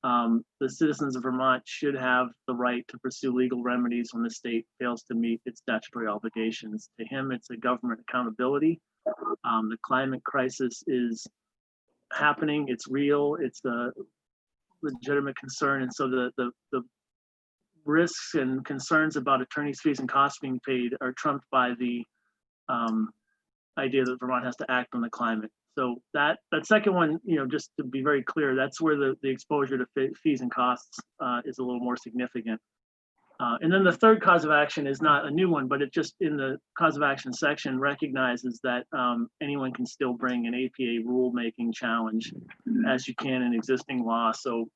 the citizens of Vermont should have the right to pursue legal remedies when the state fails to meet its statutory obligations. To him, it's a government accountability. The climate crisis is happening, it's real, it's a legitimate concern. And so the risks and concerns about attorneys' fees and costs being paid are trumped by the idea that Vermont has to act on the climate. So that second one, just to be very clear, that's where the exposure to fees and costs is a little more significant. And then the third cause of action is not a new one, but it just in the cause of action section recognizes that anyone can still bring an APA rulemaking challenge as you can in existing law. So,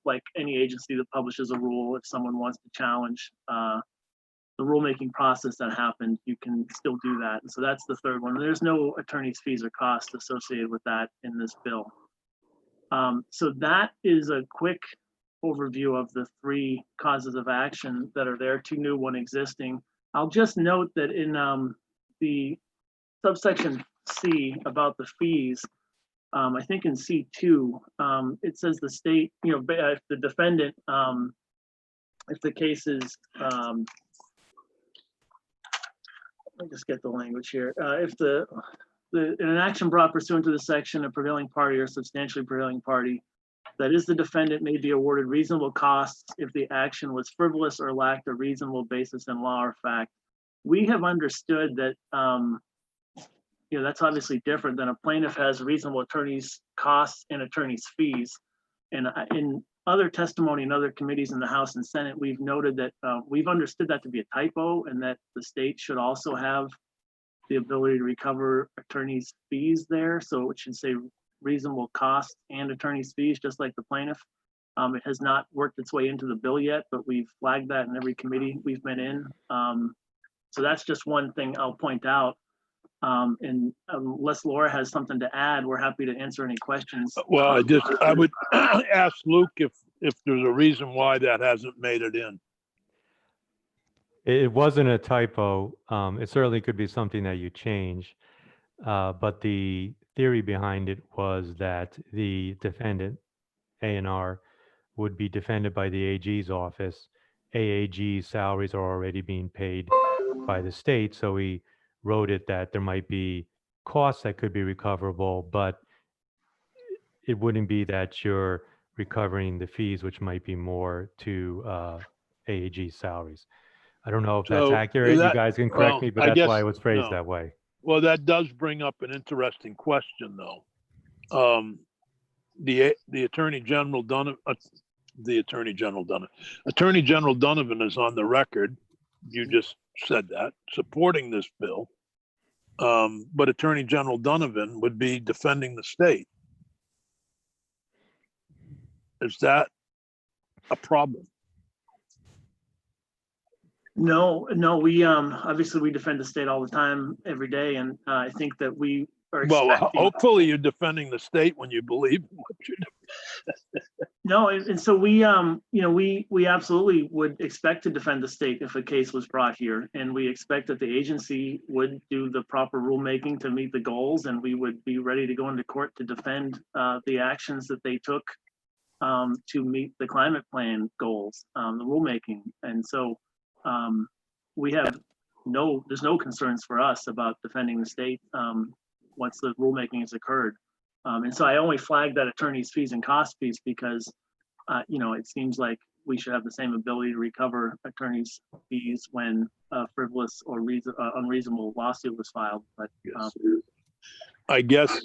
like any agency that publishes a rule, if someone wants to challenge the rulemaking process that happened, you can still do that. And so that's the third one. There's no attorney's fees or costs associated with that in this bill. So that is a quick overview of the 3 causes of action that are there, 2 new, 1 existing. I'll just note that in the subsection C about the fees, I think in C2, it says the state, if the defendant, if the case is, let me just get the language here. If in an action brought pursuant to the section, a prevailing party or substantially prevailing party, that is the defendant, may be awarded reasonable costs if the action was frivolous or lacked a reasonable basis in law or fact. We have understood that, that's obviously different than a plaintiff has reasonable attorney's costs and attorney's fees. And in other testimony in other committees in the House and Senate, we've noted that we've understood that to be a typo and that the state should also have the ability to recover attorney's fees there. So it should say reasonable costs and attorney's fees, just like the plaintiff. It has not worked its way into the bill yet, but we've flagged that in every committee we've been in. So that's just one thing I'll point out. And unless Laura has something to add, we're happy to answer any questions. Well, I would ask Luke if there's a reason why that hasn't made it in. It wasn't a typo. It certainly could be something that you change. But the theory behind it was that the defendant, A&R, would be defended by the AG's office. AAG's salaries are already being paid by the state, so we wrote it that there might be costs that could be recoverable, but it wouldn't be that you're recovering the fees, which might be more to AAG's salaries. I don't know if that's So accurate. You guys can correct me, but I that's guess why it was phrased no. that way. Well, that does bring up an interesting question, though. The Attorney General Donovan, Attorney General Donovan is on the record. You just said that, supporting this bill. But Attorney General Donovan would be defending the state. Is that a problem? No, we obviously we defend the state all the time, every day, and I think that we are expecting. Well, hopefully you're defending the state when you believe in what you're doing. No, and so we we absolutely would expect to defend the state if a case was brought here, and we expect that the agency would do the proper rulemaking to meet the goals, and we would be ready to go into court to defend the actions that they took to meet the climate plan goals, the rulemaking, and so. We have there's no concerns for us about defending the state once the rulemaking has occurred. And so I only flagged that attorney's fees and cost piece because, it seems like we should have the same ability to recover attorney's fees when a frivolous or unreasonable lawsuit was filed. But I guess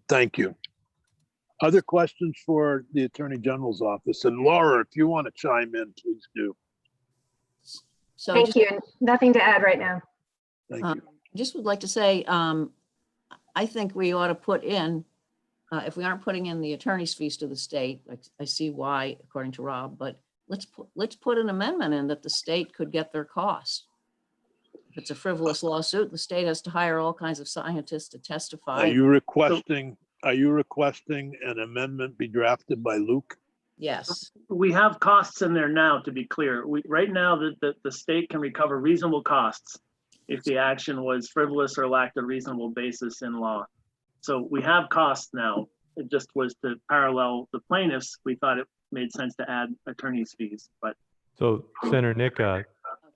thank you. Other questions for the Attorney General's office? And Laura, if you want to chime in, please do. So Thank you. Nothing to add right now. Thank you. Just would like to say, I think we ought to put in, if we aren't putting in the attorney's fees to the state, I see why, according to Rob, but let's put an amendment in that the state could get their costs. If it's a frivolous lawsuit, the state has to hire all kinds of scientists to testify. Are you requesting an amendment be drafted by Luke? Yes. we have costs in there now, to be clear. Right now, the state can recover reasonable costs if the action was frivolous or lacked a reasonable basis in law. So we have costs now. It just was to parallel the plaintiffs. We thought it made sense to add attorney's fees, but. So Senator Nika,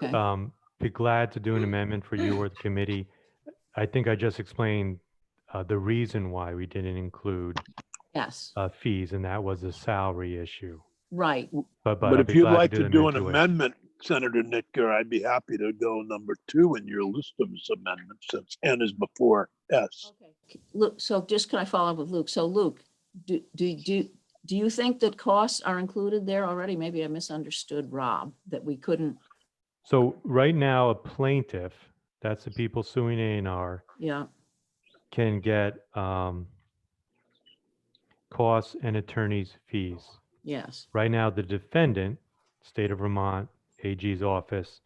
Okay. be glad to do an amendment for you or the committee. I think I just explained the reason why we didn't include Yes. fees, and that was a salary issue. Right. But But I'd if be you'd glad like to do an it. amendment, Senator Nicker, I'd be happy to go number 2 in your list of amendments since N is before S. Okay. Luke, so just can I follow up with Luke? So Luke, do you think that costs are included there already? Maybe I misunderstood Rob, that we couldn't. So right now, a plaintiff, that's the people suing A&R, Yeah. can get costs and attorney's fees. Yes. Right now, the defendant, state of Vermont, AG's office,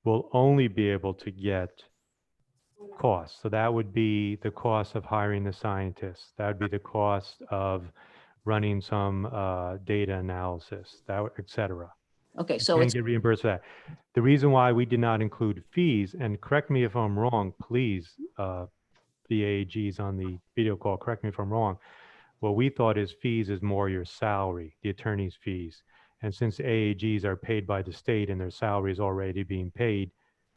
will only be able to get costs. So that would be the cost of hiring the scientists. That would be the cost of running some data analysis, that, et cetera. Okay, You so can't it's, get reimbursed for that. The reason why we did not include fees, and correct me if I'm wrong, please, the AGs on the video call, correct me if I'm wrong. What we thought is fees is more your salary, the attorney's fees. And since AAGs are paid by the state and their salary is already being paid,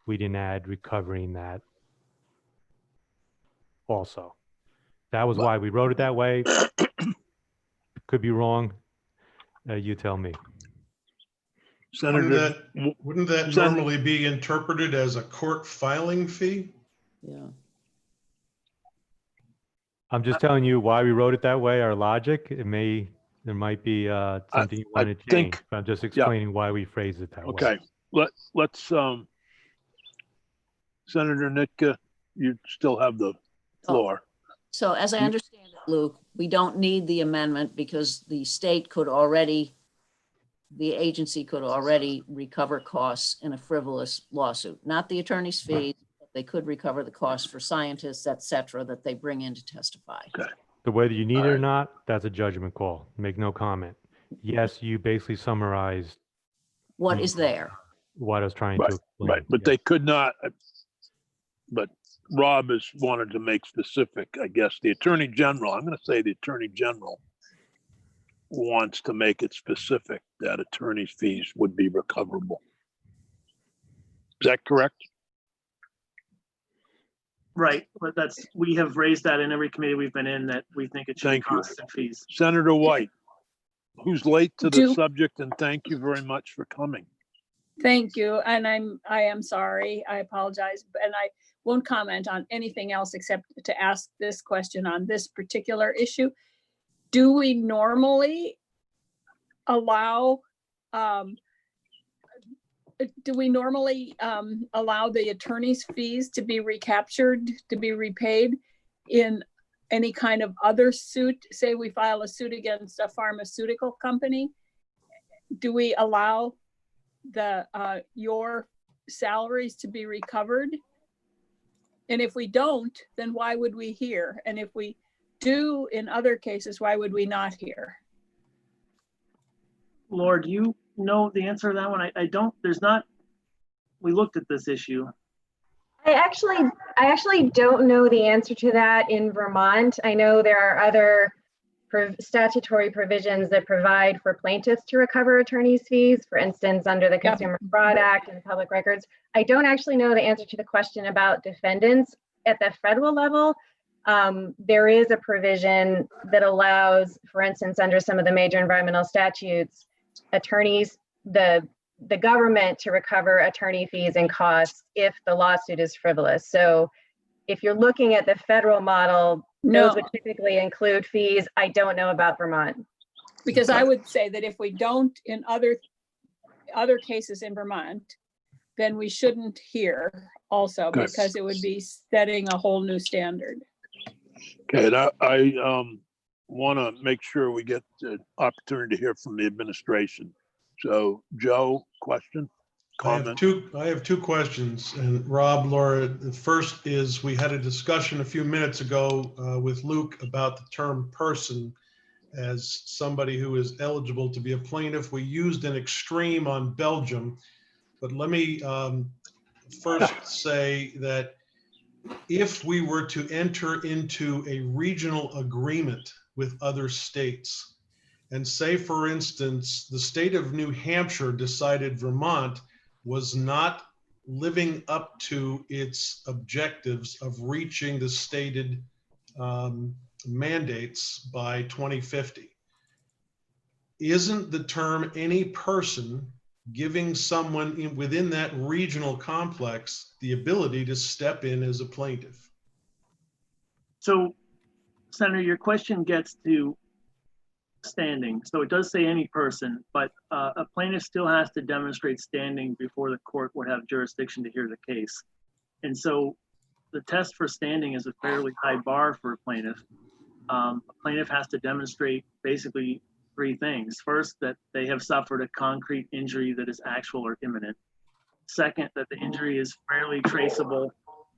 we didn't add recovering that also. That was why we wrote it that way. Could be wrong. You tell me. Senator, Wouldn't that Sen- normally be interpreted as a court filing fee? yeah. I'm just telling you why we wrote it that way, our logic. There might be something you I want to think- change. But I'm just explaining why we phrased it that way. okay, let's, Senator Nitka, you still have the floor. So as I understand it, Luke, we don't need the amendment because the state could already, the agency could already recover costs in a frivolous lawsuit, not the attorney's fees, but they could recover the costs for scientists, et cetera, that they bring in to testify. Okay. So whether you need it or Alright. not, that's a judgment call. Make no comment. Yes, you basically summarized What is there? what I was trying to explain. Right, but Yeah. they could not, but Rob has wanted to make specific, I guess, the Attorney General, I'm gonna say the Attorney General wants to make it specific that attorney's fees would be recoverable. Is that correct? Right, but we have raised that in every committee we've been in, that we think it should be Thank you. costs and fees. Senator White, who's late to the Do- subject, and thank you very much for coming. Thank you, and I am sorry, I apologize, and I won't comment on anything else except to ask this question on this particular issue. Do we normally allow, allow the attorney's fees to be recaptured, to be repaid in any kind of other suit? Say we file a suit against a pharmaceutical company, do we allow your salaries to be recovered? And if we don't, then why would we hear? And if we do in other cases, why would we not hear? Laura, do you know the answer to that one? I don't, we looked at this issue. I actually don't know the answer to that in Vermont. I know there are other statutory provisions that provide for plaintiffs to recover attorney's fees, for instance, under the Consumer Fraud Act and public records. I don't actually know the answer to the question about defendants at the federal level. There is a provision that allows, for instance, under some of the major environmental statutes, attorneys, the government to recover attorney fees and costs if the lawsuit is frivolous. So if you're looking at the federal model, those would typically include fees. I don't know about Vermont. Because I would say that if we don't in other cases in Vermont, then we shouldn't hear also, Good. because it would be setting a whole new standard. Okay, and I want to make sure we get the opportunity to hear from the administration. So, Joe, question, comment? I have two questions, and Rob, Laura, the first is, we had a discussion a few minutes ago with Luke about the term person as somebody who is eligible to be a plaintiff. We used an extreme on Belgium, but let me first say that if we were to enter into a regional agreement with other states, and say, for instance, the state of New Hampshire decided Vermont was not living up to its objectives of reaching the stated mandates by 2050. Isn't the term any person giving someone within that regional complex the ability to step in as a plaintiff? So, Senator, your question gets to standing. So it does say any person, but a plaintiff still has to demonstrate standing before the court would have jurisdiction to hear the case. And so the test for standing is a fairly high bar for a plaintiff. A plaintiff has to demonstrate basically three things. First, that they have suffered a concrete injury that is actual or imminent. Second, that the injury is fairly traceable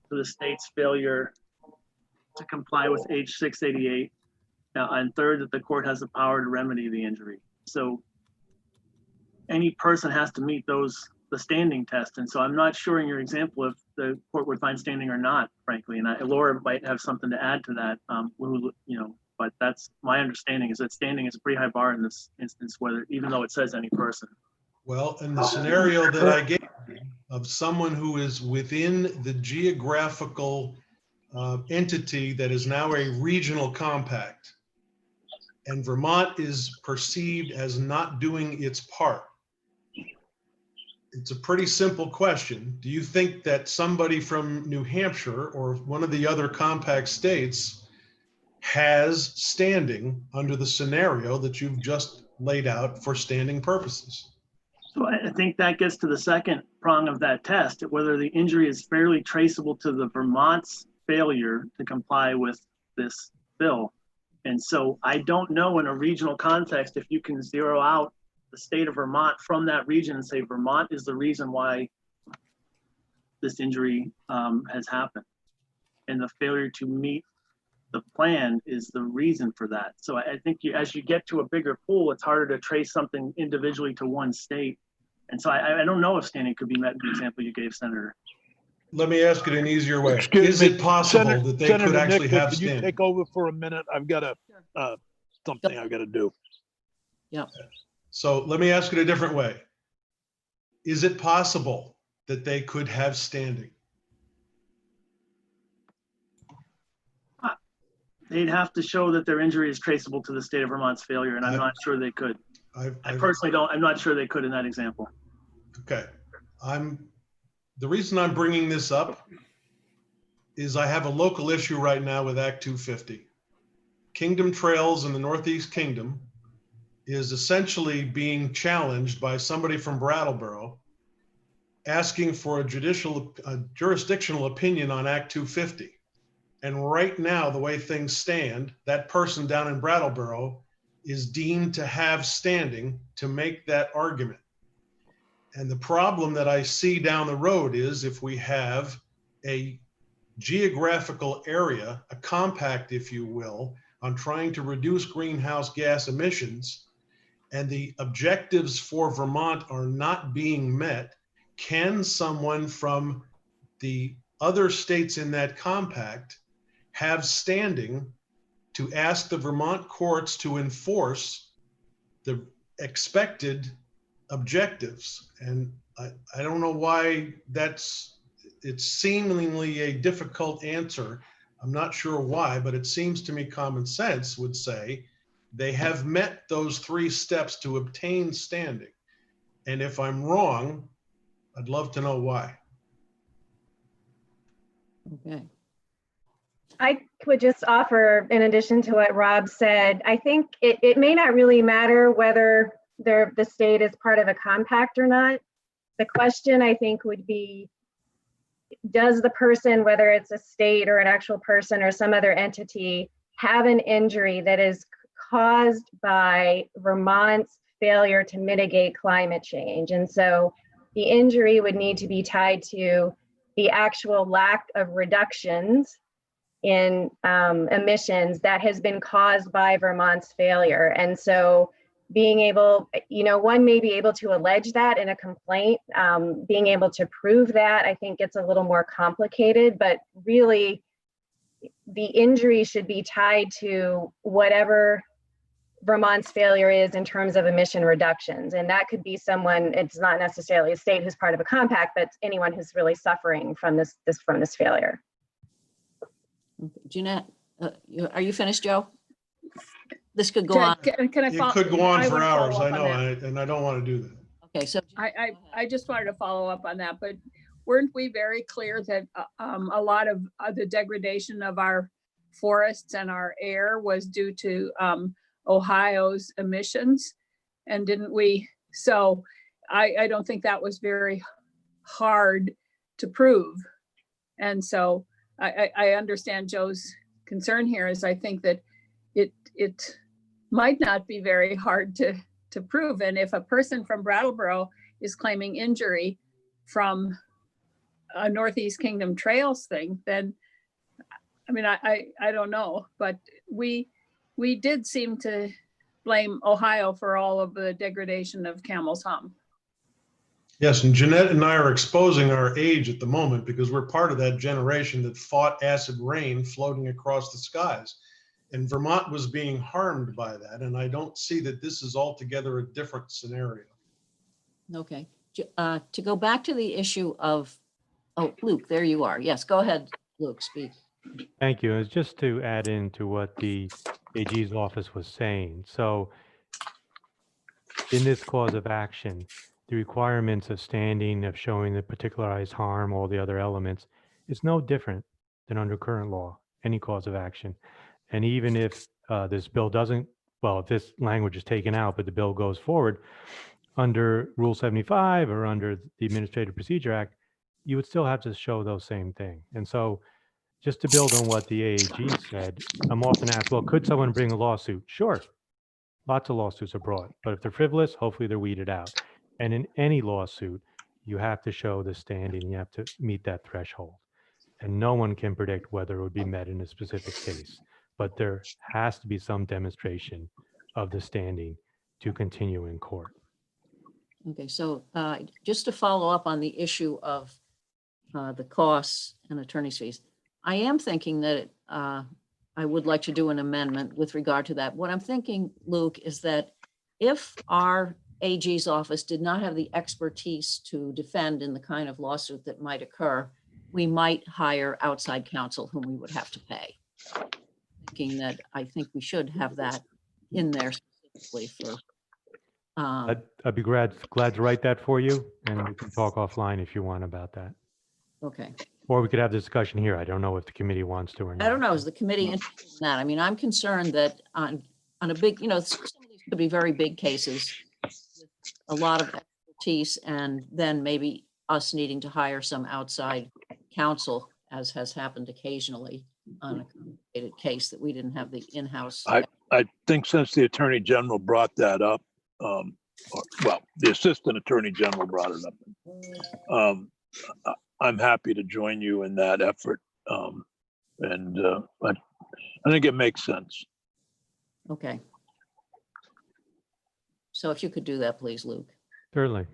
to the state's failure to comply with H 688. And third, that the court has the power to remedy the injury. So any person has to meet the standing test. And so I'm not sure in your example if the court would find standing or not, frankly. And Laura might have something to add to that, but that's my understanding, is that standing is a pretty high bar in this instance, whether, even though it says any person. Well, in the scenario that I gave of someone who is within the geographical entity that is now a regional compact, and Vermont is perceived as not doing its part, it's a pretty simple question. Do you think that somebody from New Hampshire or one of the other compact states has standing under the scenario that you've just laid out for standing purposes? So I think that gets to the second prong of that test, whether the injury is fairly traceable to the Vermont's failure to comply with this bill. And so I don't know in a regional context if you can zero out the state of Vermont from that region and say Vermont is the reason why this injury has happened. And the failure to meet the plan is the reason for that. So I think as you get to a bigger pool, it's harder to trace something individually to one state. And so I don't know if standing could be met in the example you gave, Senator. Let me ask it an easier way. Excuse Is me, it possible that they could Senator actually Nichols, have could you standing? take over for a minute? I've got something I've got to do. Yeah. So let me ask it a different way. Is it possible that they could have standing? They'd have to show that their injury is traceable to the state of Vermont's failure, and I'm not sure they could. I personally don't. I'm not sure they could in that example. Okay. The reason I'm bringing this up is I have a local issue right now with Act 250. Kingdom Trails in the Northeast Kingdom is essentially being challenged by somebody from Brattleboro asking for a jurisdictional opinion on Act 250. And right now, the way things stand, that person down in Brattleboro is deemed to have standing to make that argument. And the problem that I see down the road is if we have a geographical area, a compact, if you will, on trying to reduce greenhouse gas emissions, and the objectives for Vermont are not being met, can someone from the other states in that compact have standing to ask the Vermont courts to enforce the expected objectives? And I don't know why it's seemingly a difficult answer. I'm not sure why, but it seems to me common sense would say they have met those three steps to obtain standing. And if I'm wrong, I'd love to know why. Okay. I would just offer, in addition to what Rob said, I think it may not really matter whether the state is part of a compact or not. The question, I think, would be, does the person, whether it's a state or an actual person or some other entity, have an injury that is caused by Vermont's failure to mitigate climate change? And so the injury would need to be tied to the actual lack of reductions in emissions that has been caused by Vermont's failure. And so being able, one may be able to allege that in a complaint. Being able to prove that, I think, gets a little more complicated, but really the injury should be tied to whatever Vermont's failure is in terms of emission reductions. And that could be someone, it's not necessarily a state who's part of a compact, but anyone who's really suffering from this failure. Jeanette, are you finished, Joe? This could go on. Can I It could go on I for would hours, follow I up on know, that. and I don't want to do that. Okay, so I just wanted to follow up on that, but weren't we very clear that a lot of the degradation of our forests and our air was due to Ohio's emissions? And didn't we? So I don't think that was very hard to prove. And so I understand Joe's concern here, is I think that might not be very hard to prove. And if a person from Brattleboro is claiming injury from a Northeast Kingdom Trails thing, then, I mean, I don't know, but we did seem to blame Ohio for all of the degradation of Camel's Hump. Yes, and Jeanette and I are exposing our age at the moment because we're part of that generation that fought acid rain floating across the skies. And Vermont was being harmed by that. And I don't see that this is altogether a different scenario. Okay. To go back to the issue of, oh, Luke, there you are. Yes, go ahead, Luke, speak. Thank you. It's just to add into what the AG's office was saying. So in this cause of action, the requirements of standing, of showing the particularized harm, all the other elements, is no different than under current law, any cause of action. And even if this bill doesn't, well, if this language is taken out, but the bill goes forward under Rule 75 or under the Administrative Procedure Act, you would still have to show those same thing. And so just to build on what the AAG said, I'm often asked, well, could someone bring a lawsuit? Sure. Lots of lawsuits are brought, but if they're frivolous, hopefully they're weeded out. And in any lawsuit, you have to show the standing, you have to meet that threshold. And no one can predict whether it would be met in a specific case, but there has to be some demonstration of the standing to continue in court. Okay, so just to follow up on the issue of the costs and attorney's fees, I am thinking that I would like to do an amendment with regard to that. What I'm thinking, Luke, is that if our AG's office did not have the expertise to defend in the kind of lawsuit that might occur, we might hire outside counsel whom we would have to pay. Thinking that I think we should have that in there specifically for. I'd be glad to write that for you, and we can talk offline if you want about that. Okay. Or we could have the discussion here. I don't know if the committee wants to or not. I don't know. Is the committee interested in that? I mean, I'm concerned that on a big, some of these could be very big cases with a lot of expertise, and then maybe us needing to hire some outside counsel, as has happened occasionally on a complicated case that we didn't have the in-house. I think since the Attorney General brought that up, well, the Assistant Attorney General brought it up. I'm happy to join you in that effort. And I think it makes sense. Okay. So if you could do that, please, Luke. Certainly.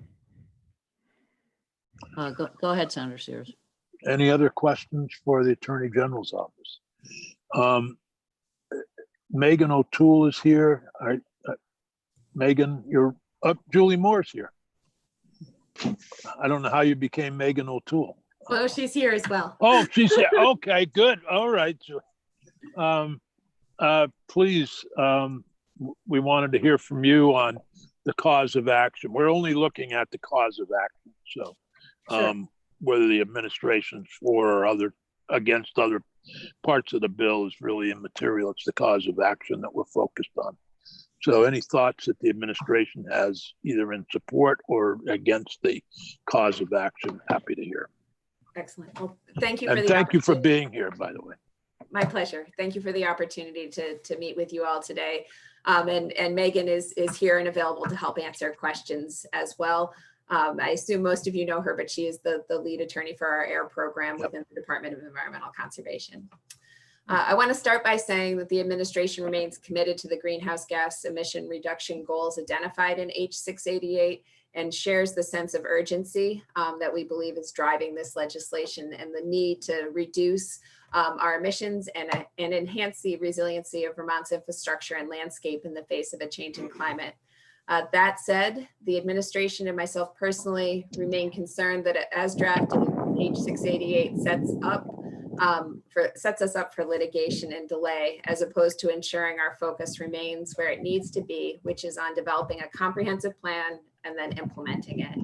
Go ahead, Senator Sears. Any other questions for the Attorney General's office? Megan O'Toole is here. Megan, you're up. Julie Moore's here. I don't know how you became Megan O'Toole. Well, she's here as well. Oh, she's here. Okay, good. All right. Please, we wanted to hear from you on the cause of action. We're only looking at the cause of action. So Sure. whether the administration's for or against other parts of the bill is really immaterial. It's the cause of action that we're focused on. So any thoughts that the administration has either in support or against the cause of action, happy to hear. Excellent. Well, thank you for And the thank you for opportunity. being here, by the way. My pleasure. Thank you for the opportunity to meet with you all today. And Megan is here and available to help answer questions as well. I assume most of you know her, but she is the lead attorney for our AIR program within the Department of Environmental Conservation. I want to start by saying that the administration remains committed to the greenhouse gas emission reduction goals identified in H688 and shares the sense of urgency that we believe is driving this legislation and the need to reduce our emissions and enhance the resiliency of Vermont's infrastructure and landscape in the face of a changing climate. That said, the administration and myself personally remain concerned that as drafted, H688 sets us up for litigation and delay, as opposed to ensuring our focus remains where it needs to be, which is on developing a comprehensive plan and then implementing it.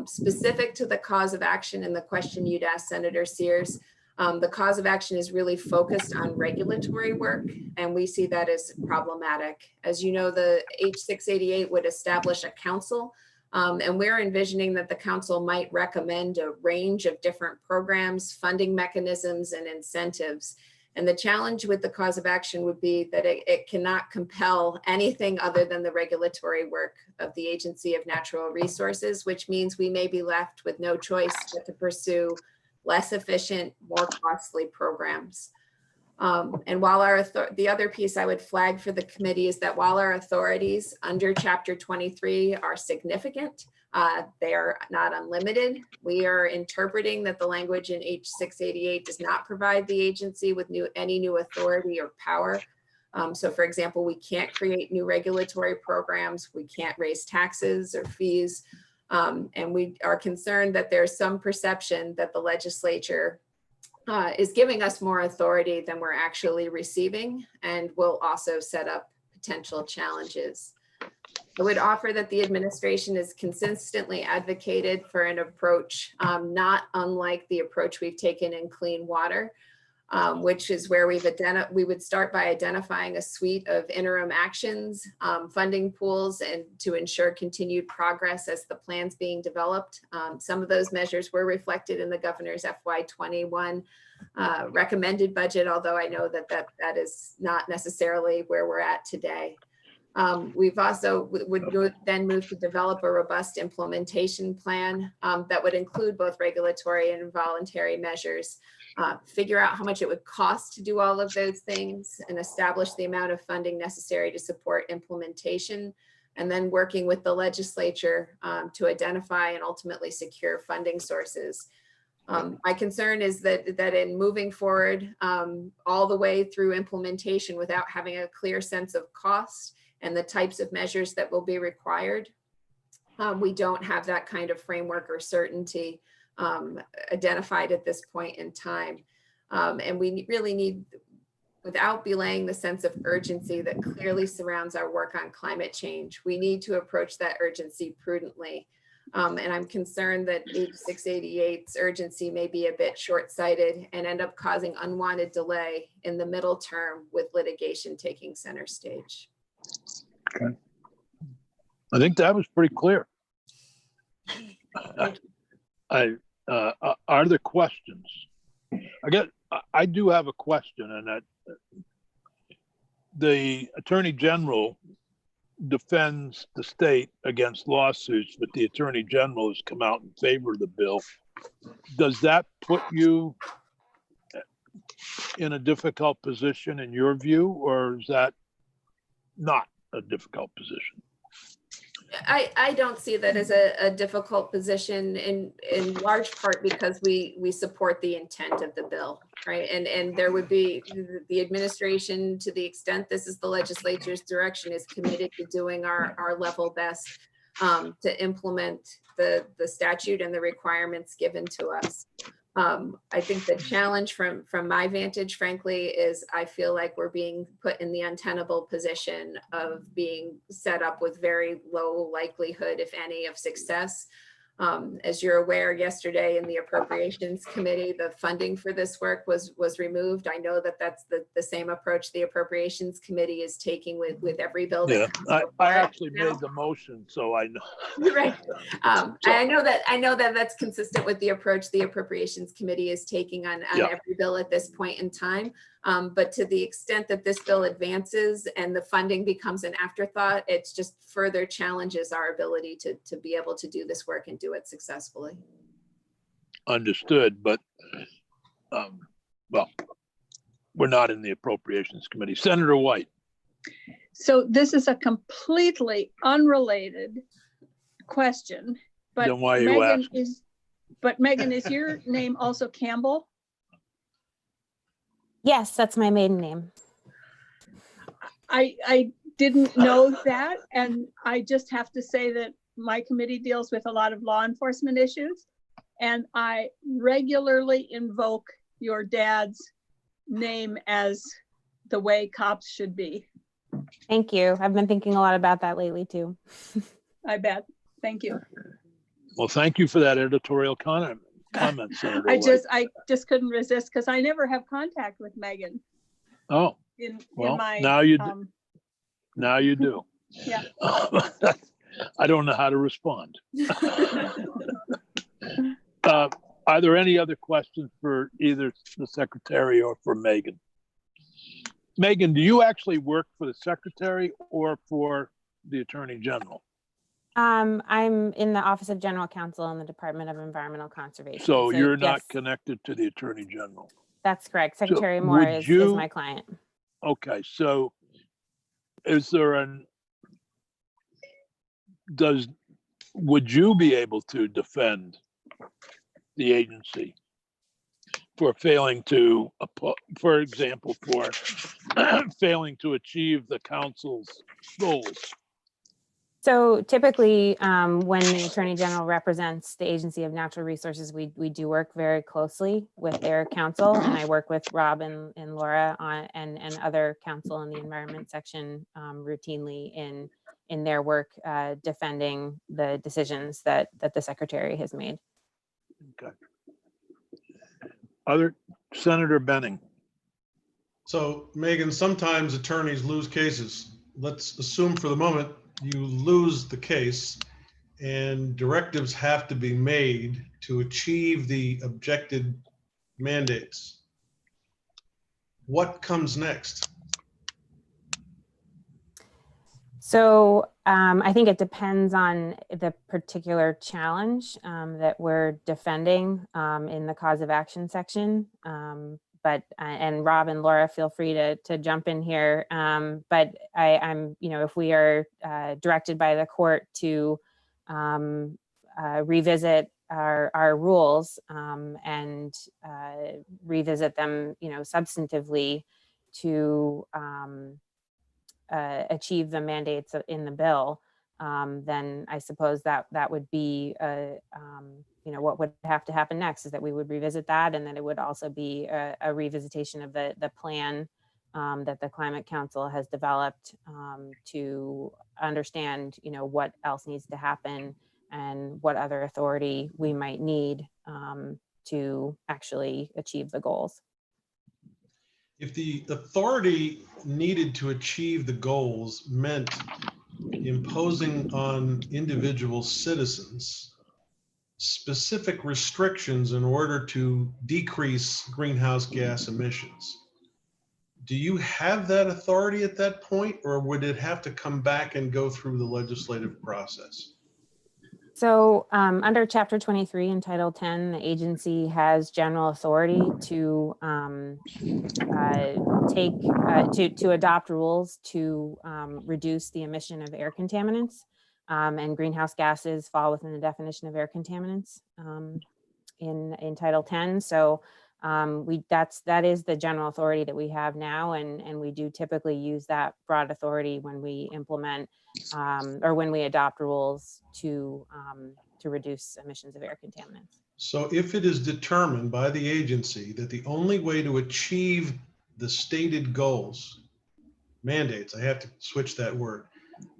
Specific to the cause of action and the question you'd asked, Senator Sears, the cause of action is really focused on regulatory work, and we see that as problematic. As you know, the H688 would establish a council, and we're envisioning that the council might recommend a range of different programs, funding mechanisms, and incentives. And the challenge with the cause of action would be that it cannot compel anything other than the regulatory work of the Agency of Natural Resources, which means we may be left with no choice but to pursue less efficient, more costly programs. And while the other piece I would flag for the committee is that while our authorities under Chapter 23 are significant, they are not unlimited. We are interpreting that the language in H688 does not provide the agency with any new authority or power. So for example, we can't create new regulatory programs. We can't raise taxes or fees. And we are concerned that there's some perception that the legislature is giving us more authority than we're actually receiving, and will also set up potential challenges. I would offer that the administration has consistently advocated for an approach not unlike the approach we've taken in clean water, which is where we would start by identifying a suite of interim actions, funding pools, and to ensure continued progress as the plan's being developed. Some of those measures were reflected in the governor's FY21 recommended budget, although I know that is not necessarily where we're at today. We've also would then move to develop a robust implementation plan that would include both regulatory and voluntary measures, figure out how much it would cost to do all of those things, and establish the amount of funding necessary to support implementation, and then working with the legislature to identify and ultimately secure funding sources. My concern is that in moving forward all the way through implementation without having a clear sense of cost and the types of measures that will be required, we don't have that kind of framework or certainty identified at this point in time. And we really need, without belaying the sense of urgency that clearly surrounds our work on climate change, we need to approach that urgency prudently. And I'm concerned that H688's urgency may be a bit short-sighted and end up causing unwanted delay in the middle term with litigation taking center stage. Okay. I think that was pretty clear. Are there questions? I do have a question, and that the Attorney General defends the state against lawsuits, but the Attorney General has come out in favor of the bill. Does that put you in a difficult position in your view, or is that not a difficult position? I don't see that as a difficult position, in large part because we support the intent of the bill, right? And there would be the administration, to the extent this is the legislature's direction, is committed to doing our level best to implement the statute and the requirements given to us. I think the challenge from my vantage, frankly, is I feel like we're being put in the untenable position of being set up with very low likelihood, if any, of success. As you're aware, yesterday in the Appropriations Committee, the funding for this work was removed. I know that that's the same approach the Appropriations Committee is taking with every bill. Yeah, I actually made the motion, so I know. Right. I know that that's consistent with the approach the Appropriations Committee is taking on every bill at this point in time. But to the extent that this bill advances and the funding becomes an afterthought, it's just further challenges our ability to be able to do this work and do it successfully. Understood, but well, we're not in the Appropriations Committee. Senator White. So this is a completely unrelated question, but then why are you asking? Megan, is your name also Campbell? Yes, that's my maiden name. I didn't know that, and I just have to say that my committee deals with a lot of law enforcement issues, and I regularly invoke your dad's name as the way cops should be. Thank you. I've been thinking a lot about that lately too. I bet. Thank you. Well, thank you for that editorial comment, Senator White. I just couldn't resist because I never have contact with Megan. Oh, in my now you do. Now you do. Yeah. I don't know how to respond. Are there any other questions for either the secretary or for Megan? Megan, do you actually work for the secretary or for the attorney general? I'm in the Office of General Counsel in the Department of Environmental Conservation. So you're not yes, connected to the attorney general. that's correct. So Secretary Moore would is you- my client. Okay, so is there would you be able to defend the agency for failing to, for example, for failing to achieve the council's goals? So typically, when the Attorney General represents the Agency of Natural Resources, we do work very closely with their counsel, and I work with Rob and Laura and other counsel in the Environment section routinely in their work defending the decisions that the Secretary has made. Okay. Senator Benning. So Megan, sometimes attorneys lose cases. Let's assume for the moment you lose the case and directives have to be made to achieve the objected mandates. What comes next? So I think it depends on the particular challenge that we're defending in the cause of action section. And Rob and Laura, feel free to jump in here. But I'm, if we are directed by the court to revisit our rules and revisit them, substantively to achieve the mandates in the bill, then I suppose that would be, what would have to happen next is that we would revisit that, and then it would also be a revisitation of the plan that the Climate Council has developed to understand, what else needs to happen and what other authority we might need to actually achieve the goals. If the authority needed to achieve the goals meant imposing on individual citizens specific restrictions in order to decrease greenhouse gas emissions, do you have that authority at that point, or would it have to come back and go through the legislative process? So under Chapter 23 in Title 10, the agency has general authority to to adopt rules to reduce the emission of air contaminants, and greenhouse gases fall within the definition of air contaminants in Title 10. So that is the general authority that we have now, and we do typically use that broad authority when we implement or when we adopt rules to reduce emissions of air contaminants. So if it is determined by the agency that the only way to achieve the stated goals, mandates, I have to switch that word,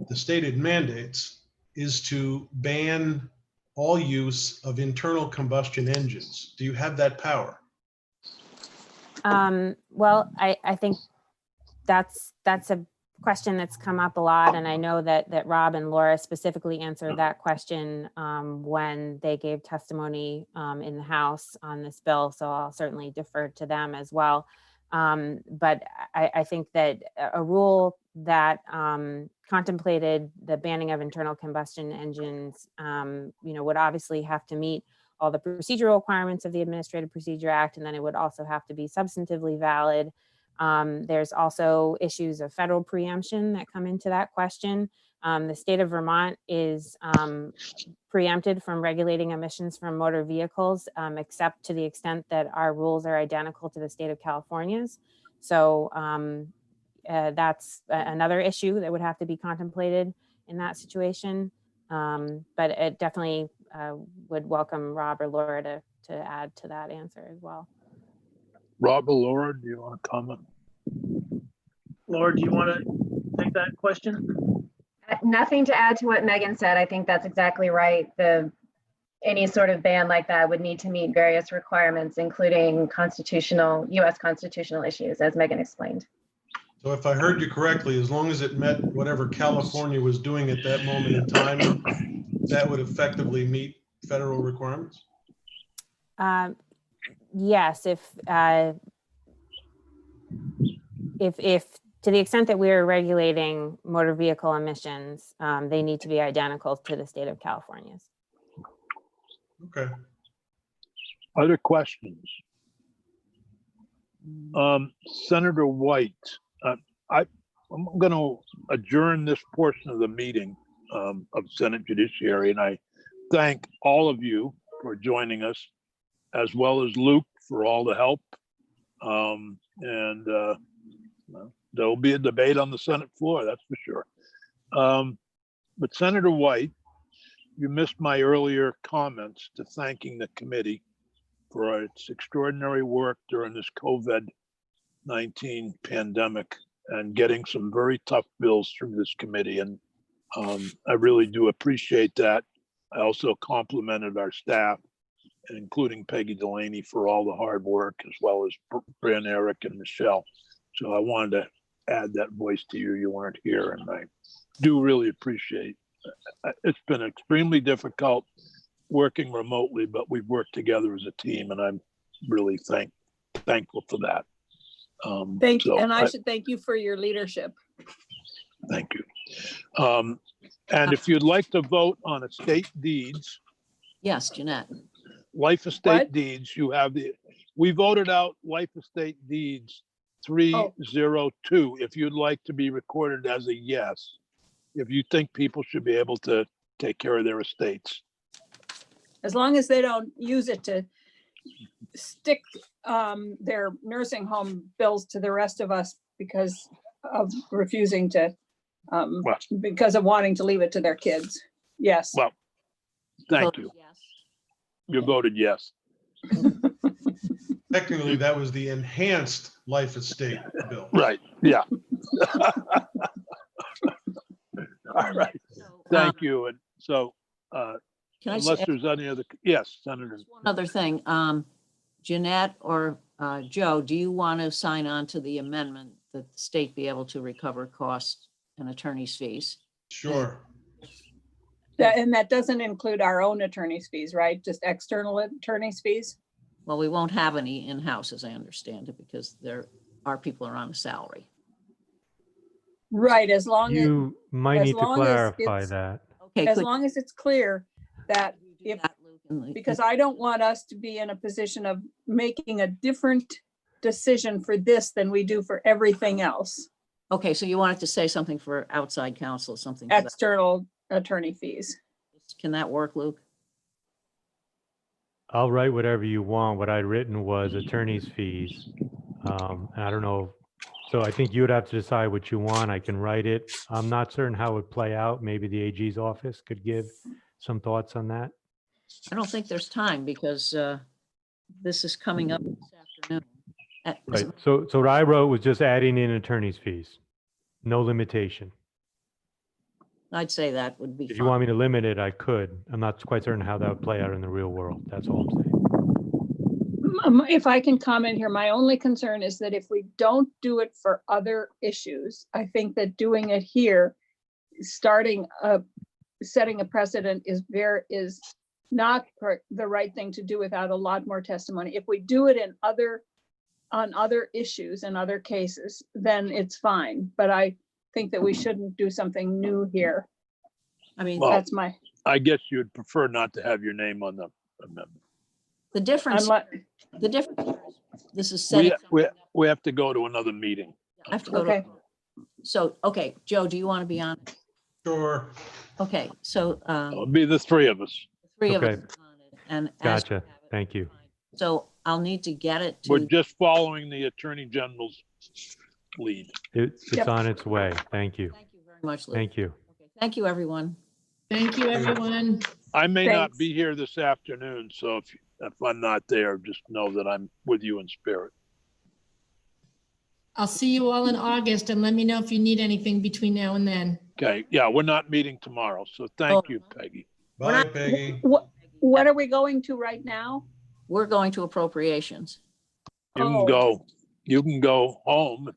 the stated mandates is to ban all use of internal combustion engines, do you have that power? Well, I think that's a question that's come up a lot, and I know that Rob and Laura specifically answered that question when they gave testimony in the House on this bill, so I'll certainly defer to them as well. But I think that a rule that contemplated the banning of internal combustion engines, would obviously have to meet all the procedural requirements of the Administrative Procedure Act, and then it would also have to be substantively valid. There's also issues of federal preemption that come into that question. The state of Vermont is preempted from regulating emissions from motor vehicles, except to the extent that our rules are identical to the state of California's. So that's another issue that would have to be contemplated in that situation. But it definitely would welcome Rob or Laura to add to that answer as well. Rob or Laura, do you want to comment? Laura, do you want to take that question? Nothing to add to what Megan said. I think that's exactly right. Any sort of ban like that would need to meet various requirements, including U.S. constitutional issues, as Megan explained. So if I heard you correctly, as long as it met whatever California was doing at that moment in time, that would effectively meet federal requirements? Yes, if if to the extent that we're regulating motor vehicle emissions, they need to be identical to the state of California's. Okay. Other questions? Senator White, I'm going to adjourn this portion of the meeting of Senate Judiciary, and I thank all of you for joining us, as well as Luke for all the help. There will be a debate on the Senate floor, that's for sure. But Senator White, you missed my earlier comments to thanking the committee for its extraordinary work during this COVID-19 pandemic and getting some very tough bills through this committee. And I really do appreciate that. I also complimented our staff, including Peggy Delaney, for all the hard work, as well as Brian, Eric, and Michelle. So I wanted to add that voice to you. You weren't here, and I do really appreciate it. It's been extremely difficult working remotely, but we've worked together as a team, and I'm really thankful for that. And I should thank you for your leadership. Thank you. And if you'd like to vote on estate deeds. Yes, Jeanette. Life estate deeds, we voted out life estate deeds 302. If you'd like to be recorded as a yes, if you think people should be able to take care of their estates. As long as they don't use it to stick their nursing home bills to the rest of us because of refusing to, because of wanting to leave it to their kids. Yes. Well, thank you. Yes. You voted yes. Technically, that was the enhanced life estate bill. Right, yeah. All right, thank you. And so, unless there's any other, yes, Senator. One other thing, Jeanette or Joe, do you want to sign on to the amendment that the state be able to recover costs and attorney's fees? Sure. And that doesn't include our own attorney's fees, right? Just external attorney's fees? Well, we won't have any in-house, as I understand it, because our people are on a salary. Right, as long as. You might need to clarify that. Okay, as long as it's clear that if, that, because I don't want us to be in a position of making a different decision for this than we do for everything else. Okay, so you wanted to say something for outside counsel, something. to that. External attorney fees. Can that work, Luke? I'll write whatever you want. What I'd written was attorney's fees. And I don't know. So I think you would have to decide what you want. I can write it. I'm not certain how it would play out. Maybe the AG's office could give some thoughts on that. I don't think there's time because this is coming up this afternoon. Right. So what I wrote was just adding in attorney's fees. No limitation. I'd say that would be If fine. you want me to limit it, I could. I'm not quite certain how that would play out in the real world. That's all I'm saying. If I can comment here, my only concern is that if we don't do it for other issues, I think that doing it here, setting a precedent is not the right thing to do without a lot more testimony. If we do it on other issues and other cases, then it's fine. But I think that we shouldn't do something new here. I mean, that's my. I guess you'd prefer not to have your name on the amendment. The difference. The difference. This is setting. We have to go to another meeting. I have to go to. So, okay, Joe, do you want to be on? Sure. Okay, so. It'll be the three of us. Three of us on it. And gotcha. Thank you. So I'll need to get it to. We're just following the Attorney General's lead. It's on its way. Thank you. Thank you very much, Luke. Thank you. Okay, thank you, everyone. Thank you, everyone. I may not be here this afternoon, so if I'm not there, just know that I'm with you in spirit. I'll see you all in August and let me know if you need anything between now and then. Okay, yeah, we're not meeting tomorrow, so thank you, Peggy. Bye, Peggy. What are we going to right now? We're going to appropriations. You can go home if